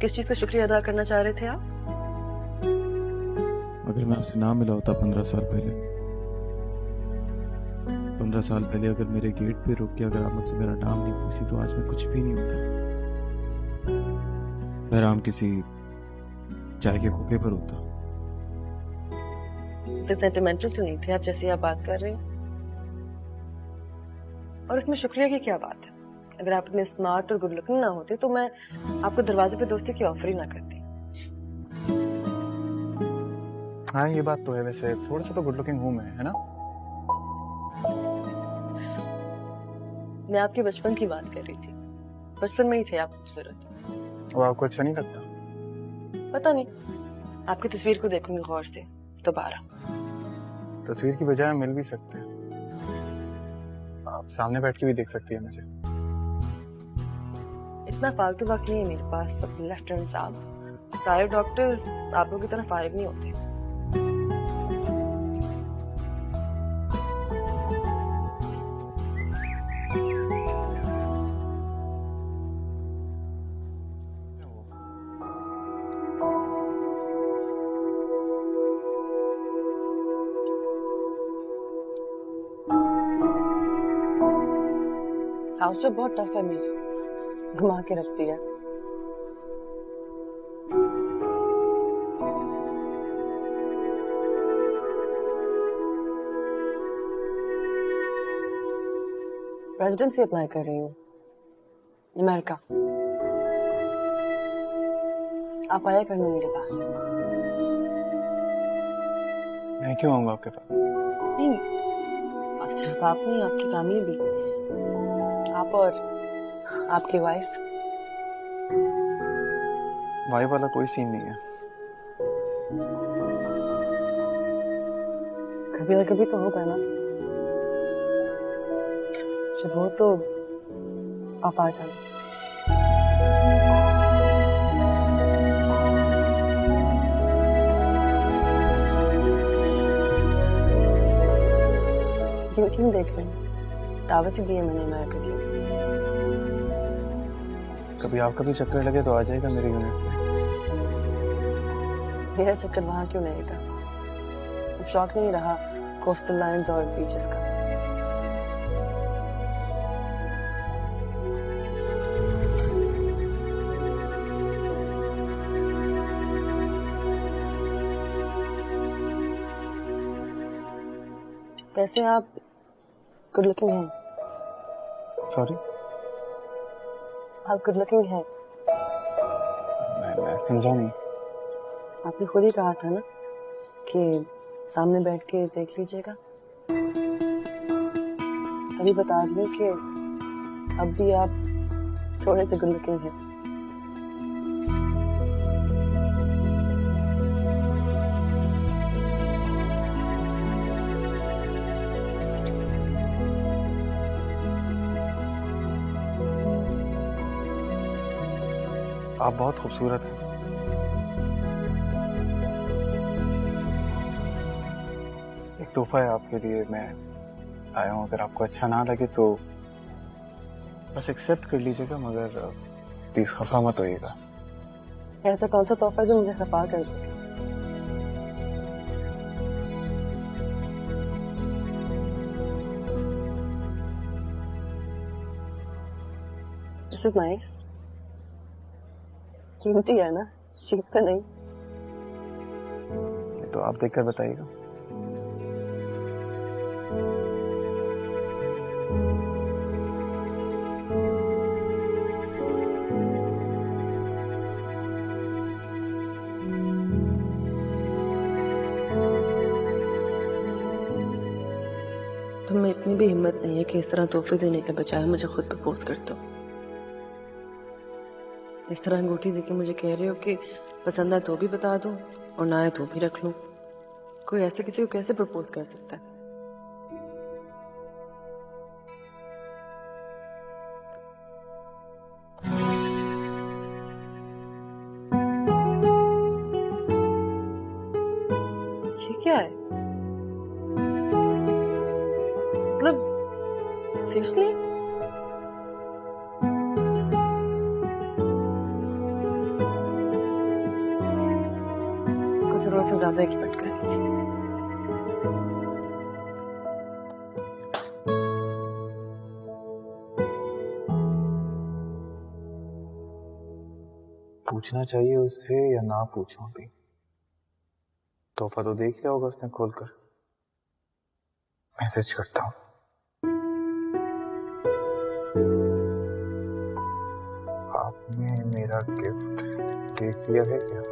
किस चीज का शुक्रिया अदा करना चाह रहे थे आप? अगर मैं आपसे ना मिला होता 15 साल पहले, 15 साल पहले अगर मेरे गेट पे रुक के अगर आप मुझसे मेरा नाम नहीं पूछती तो आज मैं कुछ भी नहीं होता। आराम किसी चाय के खोखे पर होता। तो सेंटिमेंटल तो नहीं थे आप जैसे आप बात कर रहे हैं। और इसमें शुक्रिया की क्या बात है? अगर आप इतने स्मार्ट और गुड लुकिंग ना होते तो मैं आपको दरवाजे पे दोस्ती की ऑफर ही ना करती। हाँ ये बात तो है, वैसे थोड़ा सा तो गुड लुकिंग हूँ मैं, है ना? मैं आपके बचपन की बात कर रही थी। बचपन में ही थे आप खूबसूरत। वो आपको अच्छा नहीं लगता? पता नहीं, आपकी तस्वीर को देखूंगी गौर से दोबारा। तस्वीर की बजाय मिल भी सकते हैं, आप सामने बैठ के भी देख सकती है मुझे। इतना फालतू वक्त नहीं है मेरे पास अपने लेफ्टिनेंट साहब। सारे डॉक्टर्स आप लोगों की तरह फारिग नहीं होते। हाउस जो बहुत टफ है मेरी, घुमा के रखती है। रेजिडेंसी अप्लाई कर रही हूँ अमेरिका। आप आया करना मेरे पास। मैं क्यों आऊंगा आपके पास? नहीं, सिर्फ आप नहीं, आपकी फैमिली भी, आप और आपकी वाइफ। वाइफ वाला कोई सीन नहीं है। कभी और कभी तो होगा ना, जब हो तो आप आ जाना। क्यों देख रहे हैं? दावत ही दी है मैंने अमेरिका की। कभी आपका भी चक्कर लगे तो आ जाएगा मेरे यूनिट में। मेरा चक्कर वहां क्यों लगेगा? अब शौक नहीं रहा कोस्टल लाइन्स और बीचेस का। वैसे आप गुड लुकिंग हैं। सॉरी? आप गुड लुकिंग हैं। मैं समझा नहीं। आपने खुद ही कहा था ना कि सामने बैठ के देख लीजिएगा। तभी बता रही हूँ कि अब भी आप थोड़े से गुड लुकिंग हैं। आप बहुत खूबसूरत हैं। एक तोहफा है आपके लिए, मैं आया हूँ। अगर आपको अच्छा ना लगे तो बस एक्सेप्ट कर लीजिएगा, मगर प्लीज खफा मत होइएगा। ऐसा कौन सा तोहफा जो मुझे खफा कर दे? This is nice. कीमती है ना, चीप तो नहीं। तो आप देखकर बताइएगा। तुम में इतनी भी हिम्मत नहीं है कि इस तरह तोहफे देने के बजाय मुझे खुद प्रपोज कर दो। इस तरह अंगूठी देके मुझे कह रहे हो कि पसंद आए तो भी बता दो और ना आए तो भी रख लो। कोई ऐसे किसी को कैसे प्रपोज कर सकता है? ये क्या है? मतलब सीरियसली? जरूरत से ज्यादा एक्सपेक्ट कर रही थी। पूछना चाहिए उससे या ना पूछूं अभी? तोहफा तो देख लिया होगा उसने खोलकर। मैसेज करता हूँ। आपने मेरा गिफ्ट देख लिया है क्या?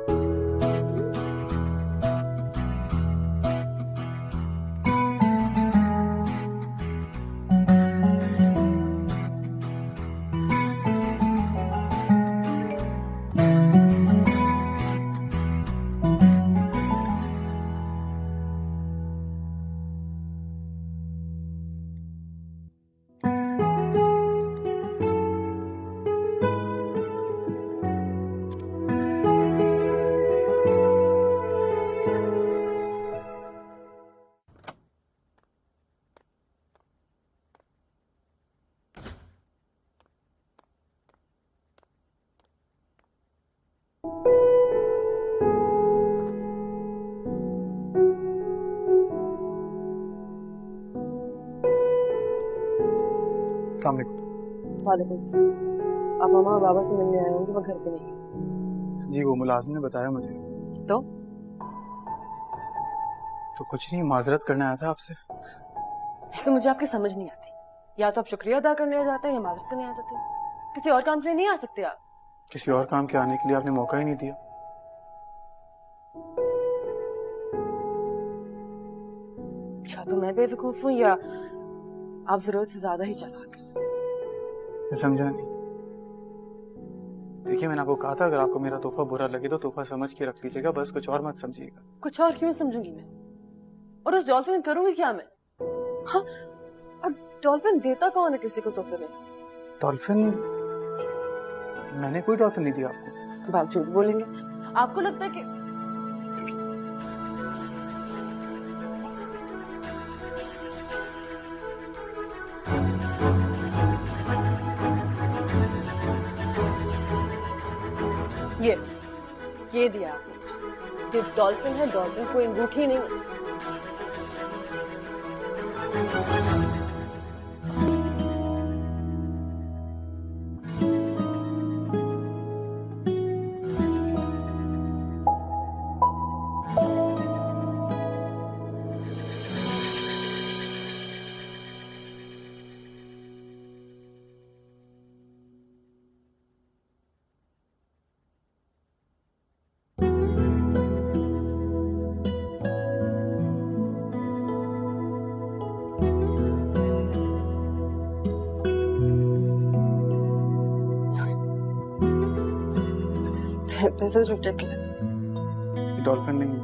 वालेकुम सलाम। आप मामा और बाबा से मिलने आए होंगे, वो घर पे नहीं। जी वो मुलाजिम ने बताया मुझे। तो कुछ नहीं, माजरत करने आया था आपसे। तो मुझे आपकी समझ नहीं आती। या तो आप शुक्रिया अदा करने आ जाते हैं या माजरत करने आ जाते हैं। किसी और काम के लिए नहीं आ सकते आप? किसी और काम के आने के लिए आपने मौका ही नहीं दिया। अच्छा तो मैं बेवकूफ हूँ या आप जरूरत से ज्यादा ही चालाक हैं? मैं समझा नहीं। देखिए मैंने आपको कहा था अगर आपको मेरा तोहफा बुरा लगे तो तोहफा समझ के रख लीजिएगा, बस कुछ और मत समझिएगा। कुछ और क्यों समझूंगी मैं? और उस डॉल्फिन करूंगी क्या मैं? हाँ, और डॉल्फिन देता कौन है किसी को तोहफे में? डॉल्फिन? मैंने कोई डॉल्फिन नहीं दिया आपको। अब आप झूठ बोलेंगे। आपको लगता है कि ये दिया आपने। ये डॉल्फिन है, डॉल्फिन कोई अंगूठी नहीं है। This is ridiculous. ये डॉल्फिन नहीं,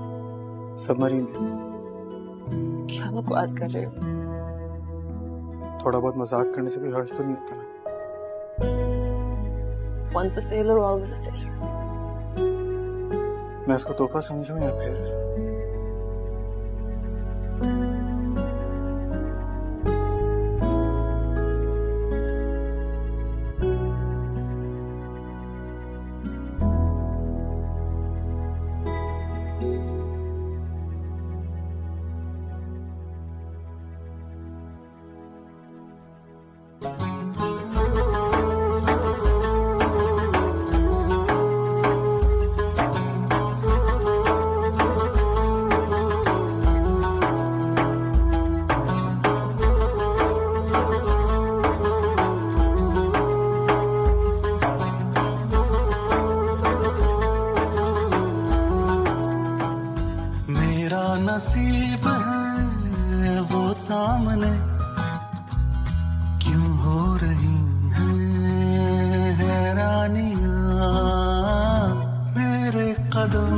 सबमरीन है। क्या बकवास कर रहे हो? थोड़ा बहुत मजाक करने से भी हर्ष तो नहीं होता ना। Once a sailor, always a sailor. मैं इसको तोहफा समझूं या फिर मेरा नसीब है वो सामने क्यों हो रही हैं हैरानियां मेरे कदम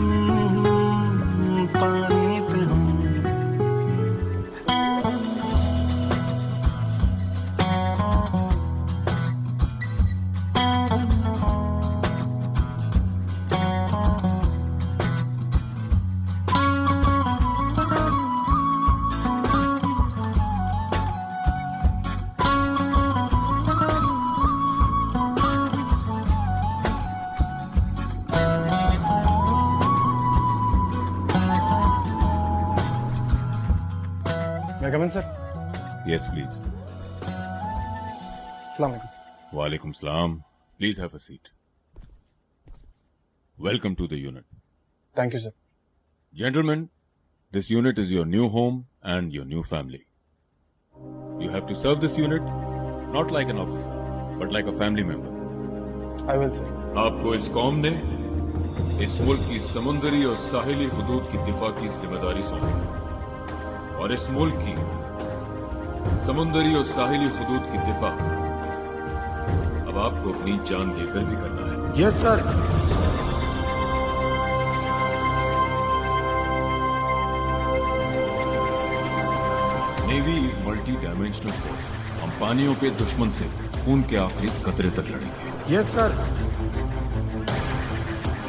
पानी पे हूँ मैं कमन सर। Yes, please. अस्सलाम वालेकुम। Walaikum salam. Please have a seat. Welcome to the unit. Thank you sir. Gentlemen, this unit is your new home and your new family. You have to serve this unit not like an officer, but like a family member. I will sir. आपको इस कौम ने इस मुल्क की समुद्री और साहिली हुदूद की दिफा की जिम्मेदारी सौंपी और इस मुल्क की समुद्री और साहिली हुदूद की दिफा अब आपको अपनी जान देकर भी करना है। Yes sir. Navy is multi dimensional force. हम पानियों पे दुश्मन से खून के आखिरी कतरे तक लड़ेंगे। Yes sir.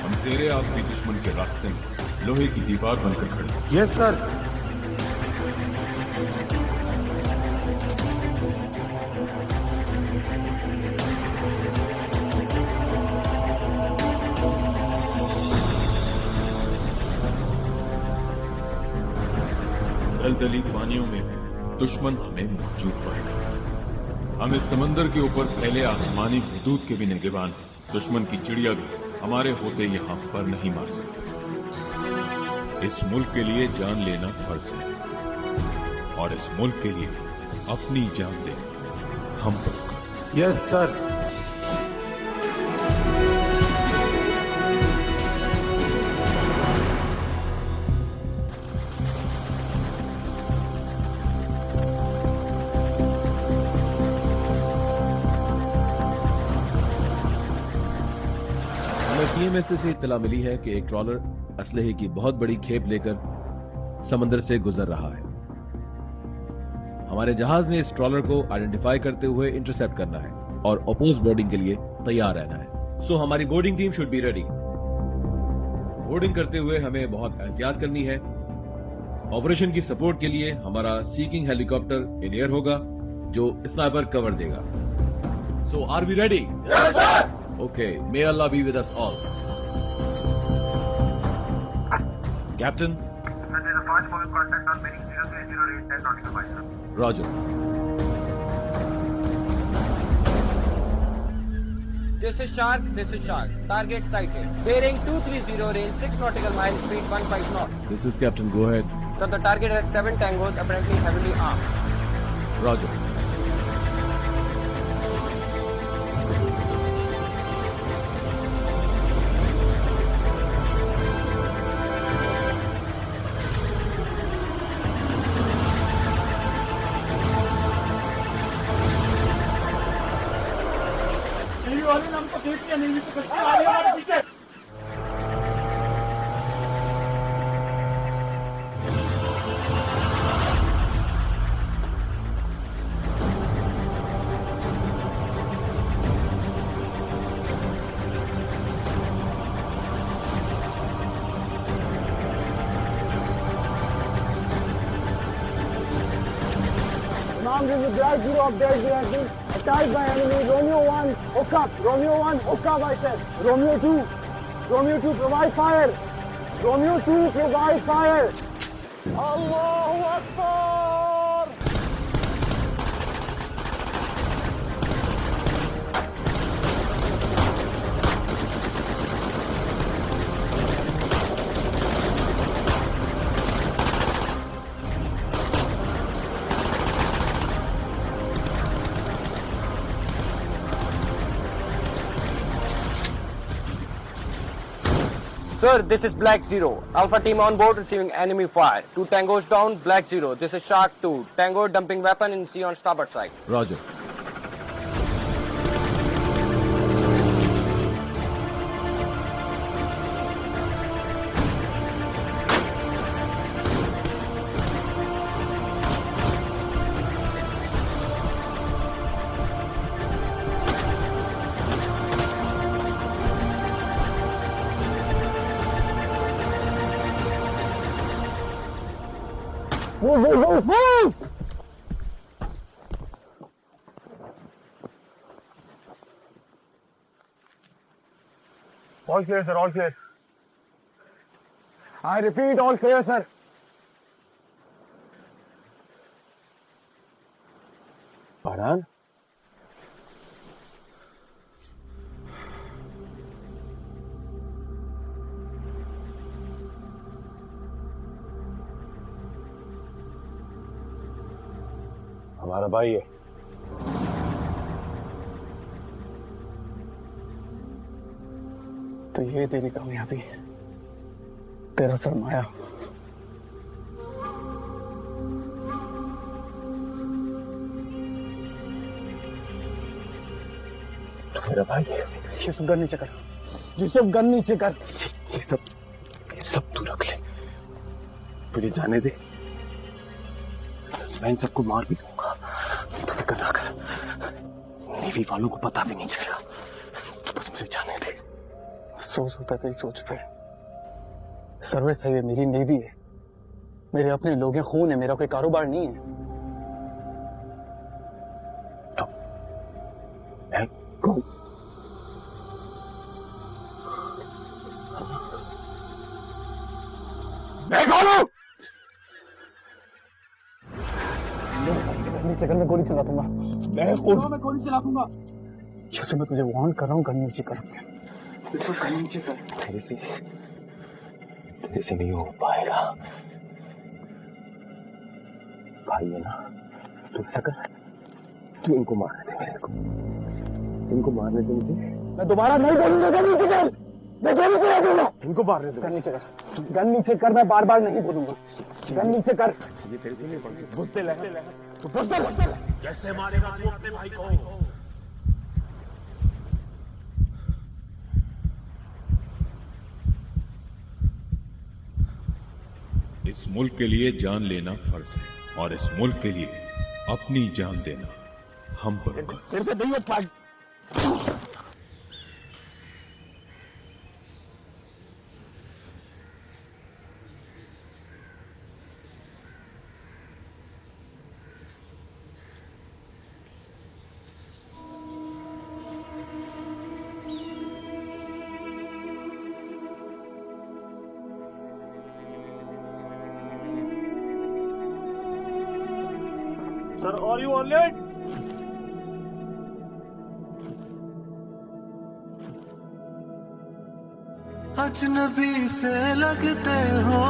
हम जेरे आग भी दुश्मन के रास्ते में लोहे की दीवार बनकर खड़े हैं। Yes sir. दलदली पानियों में भी दुश्मन हमें मौजूद पाएगा। हम इस समंदर के ऊपर फैले आसमानी हुदूद के भी निगहबान हैं। दुश्मन की चिड़िया भी हमारे होते यहाँ पर नहीं मार सकते। इस मुल्क के लिए जान लेना फर्ज है और इस मुल्क के लिए अपनी जान देना हम पर कर्ज। Yes sir. टीएमएसए से इत्तला मिली है कि एक ट्रॉलर असलहे की बहुत बड़ी खेप लेकर समंदर से गुजर रहा है। हमारे जहाज ने इस ट्रॉलर को आइडेंटिफाई करते हुए इंटरसेप्ट करना है और अपोज बोर्डिंग के लिए तैयार रहना है। सो हमारी boarding team should be ready. Boarding करते हुए हमें बहुत एहतियात करनी है। ऑपरेशन की सपोर्ट के लिए हमारा सीकिंग हेलीकॉप्टर इन एयर होगा जो स्नाइपर कवर देगा। So are we ready? Yes sir. Okay, may Allah be with us all. Captain? Sir, there is a fast moving contact on bearing 0308 10 nautical miles, sir. Roger. This is Shark. Target sighted. Bearing 230, range 6 nautical miles, speed 15 knots. This is Captain, go ahead. Sir, the target has 7 tangos, apparently heavily armed. Roger. वाले ने हमको देख के नहीं तो कश्ती आ रही है हमारे पीछे। Armed with Black Zero update, we have been attacked by enemy. Romeo 1, hook up. Romeo 1, hook up, I said. Romeo 2, provide fire. Romeo 2, provide fire. Allahu Akbar. Sir, this is Black Zero. Alpha team on board receiving enemy fire. 2 tangos down, Black Zero. This is Shark 2. Tango dumping weapon in sea on starboard side. Roger. Move! All clear, sir, all clear. I repeat, all clear, sir. Farhan? हमारा भाई है। तो ये तेरी कामयाबी, तेरा सरमाया। मेरा भाई, ये सब गन नीचे कर, ये सब गन नीचे कर। ये सब तू रख ले, मुझे जाने दे। मैं इन सबको मार भी दूंगा, तो फिक्र ना कर। नेवी वालों को पता भी नहीं चलेगा, तो बस मुझे जाने दे। अफसोस होता है तेरी सोच पे। सर्विस है, ये मेरी नेवी है, मेरे अपने लोग हैं, खून है, मेरा कोई कारोबार नहीं है। मैं कौन? मैं कौन हूं? नीचे कर, मैं गोली चला दूंगा। मैं गोली चला दूंगा। मैं तुझे वार्न कर रहा हूँ, गन नीचे कर। गन नीचे कर। तेरे से नहीं हो पाएगा। भाई है ना, तू ऐसा कर, तू इनको मारने दे मेरे को, इनको मारने दे मुझे। मैं दोबारा नहीं बोलूंगा, गन नीचे कर। मैं गोली चला दूंगा। इनको मारने दे। गन नीचे कर, गन नीचे कर, मैं बार बार नहीं बोलूंगा। गन नीचे कर। ये तेरे से नहीं बनती। बुझते तू बुझते। कैसे मारेगा तू अपने भाई को? इस मुल्क के लिए जान लेना फर्ज है और इस मुल्क के लिए अपनी जान देना हम पर कर्ज। तेरे से नहीं हो पाएगा। Sir, are you on it? अजनबी से लगते हो,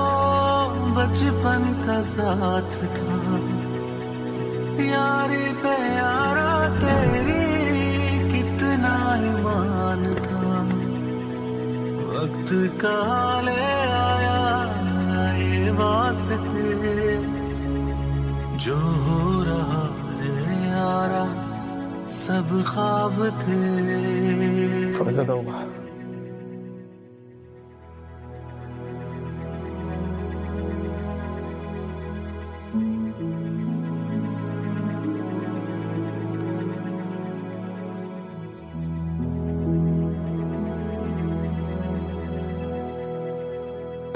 बचपन का साथ था, यारी पे यारा तेरी कितना ईमान था। वक्त का ले आया ये वास्ते, जो हो रहा है यारा सब ख्वाब थे। फर्जदा हुआ।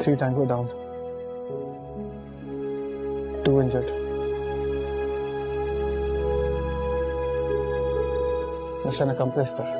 Three tango down, 2 injured. Mission accomplish sir.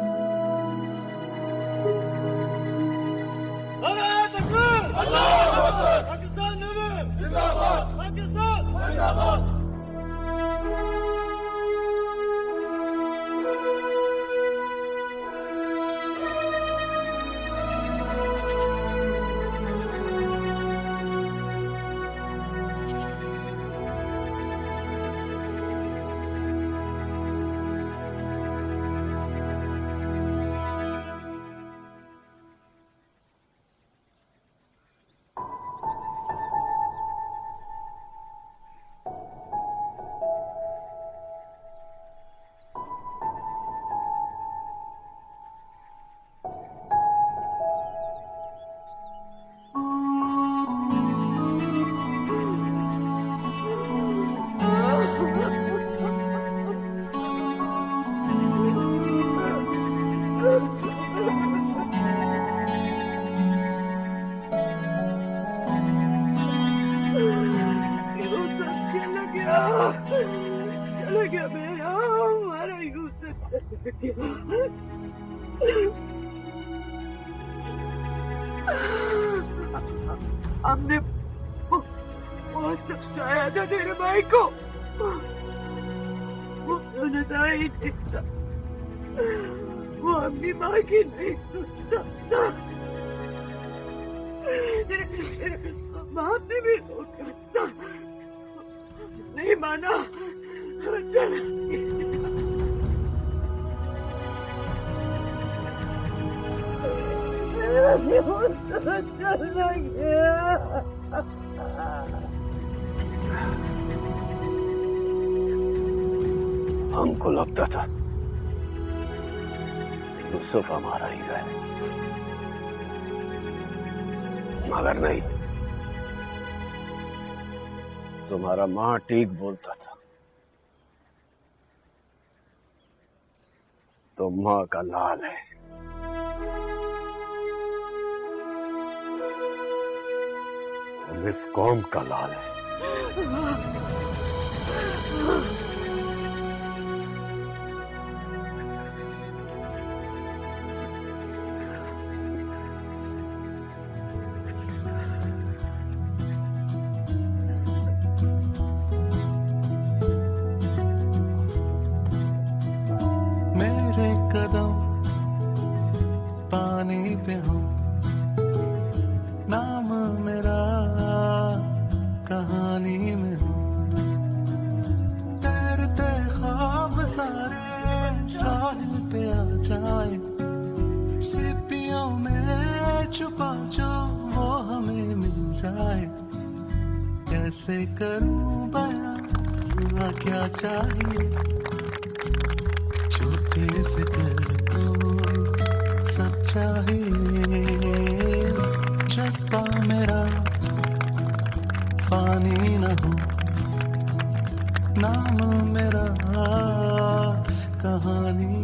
चला गया मेरा हमारा यूसुफ चला गया। हमने बहुत समझाया था तेरे भाई को, वो सुनता ही नहीं था, वो अपनी माँ की नहीं सुनता था। तेरे बाप ने भी रोका था, नहीं माना, चला गया। हमको लगता था यूसुफ हमारा ही रहे, मगर नहीं, तुम्हारा माँ ठीक बोलता था। तो माँ का लाल है। तुम इस कौम का लाल है। मेरे कदम पानी पे हो, नाम मेरा कहानी में हो, तैरते ख्वाब सारे साहिल पे आ जाए, सीपियों में छुपा जो वो हमें मिल जाए। कैसे करूं बयां क्या चाहिए, छोटे से दिल को सब चाहिए। जज्बा मेरा फानी न हो, नाम मेरा कहानी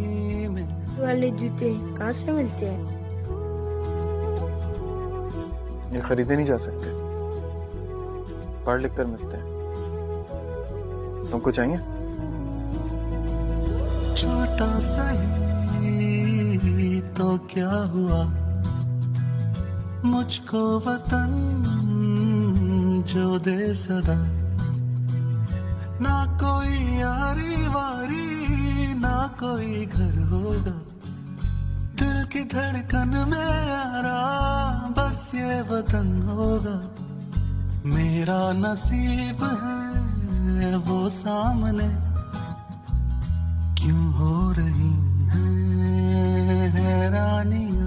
में। वाले जूते कहाँ से मिलते हैं? ये खरीदे नहीं जा सकते, पढ़ लिख कर मिलते हैं। तुमको चाहिए? छोटा सही तो क्या हुआ, मुझको वतन जो दे सदा। ना कोई यारी वारी, ना कोई घर होगा, दिल की धड़कन में यारा बस ये वतन होगा। मेरा नसीब है वो सामने, क्यों हो रही हैं हैरानियां।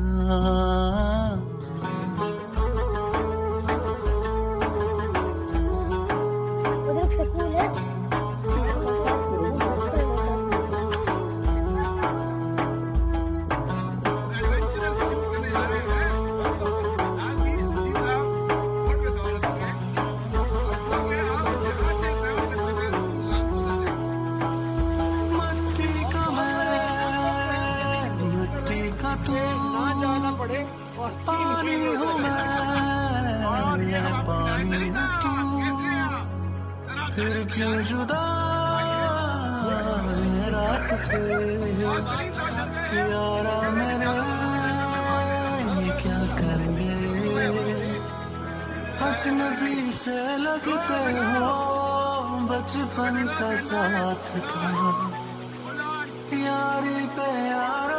उधर एक स्कूल है। पानी हूँ मैं, पानी है तू, फिर क्यों जुदा ये रास्ते। यारा मेरे ये क्या करेंगे, अजनबी से लगते हो, बचपन का साथ था, यारी पे यार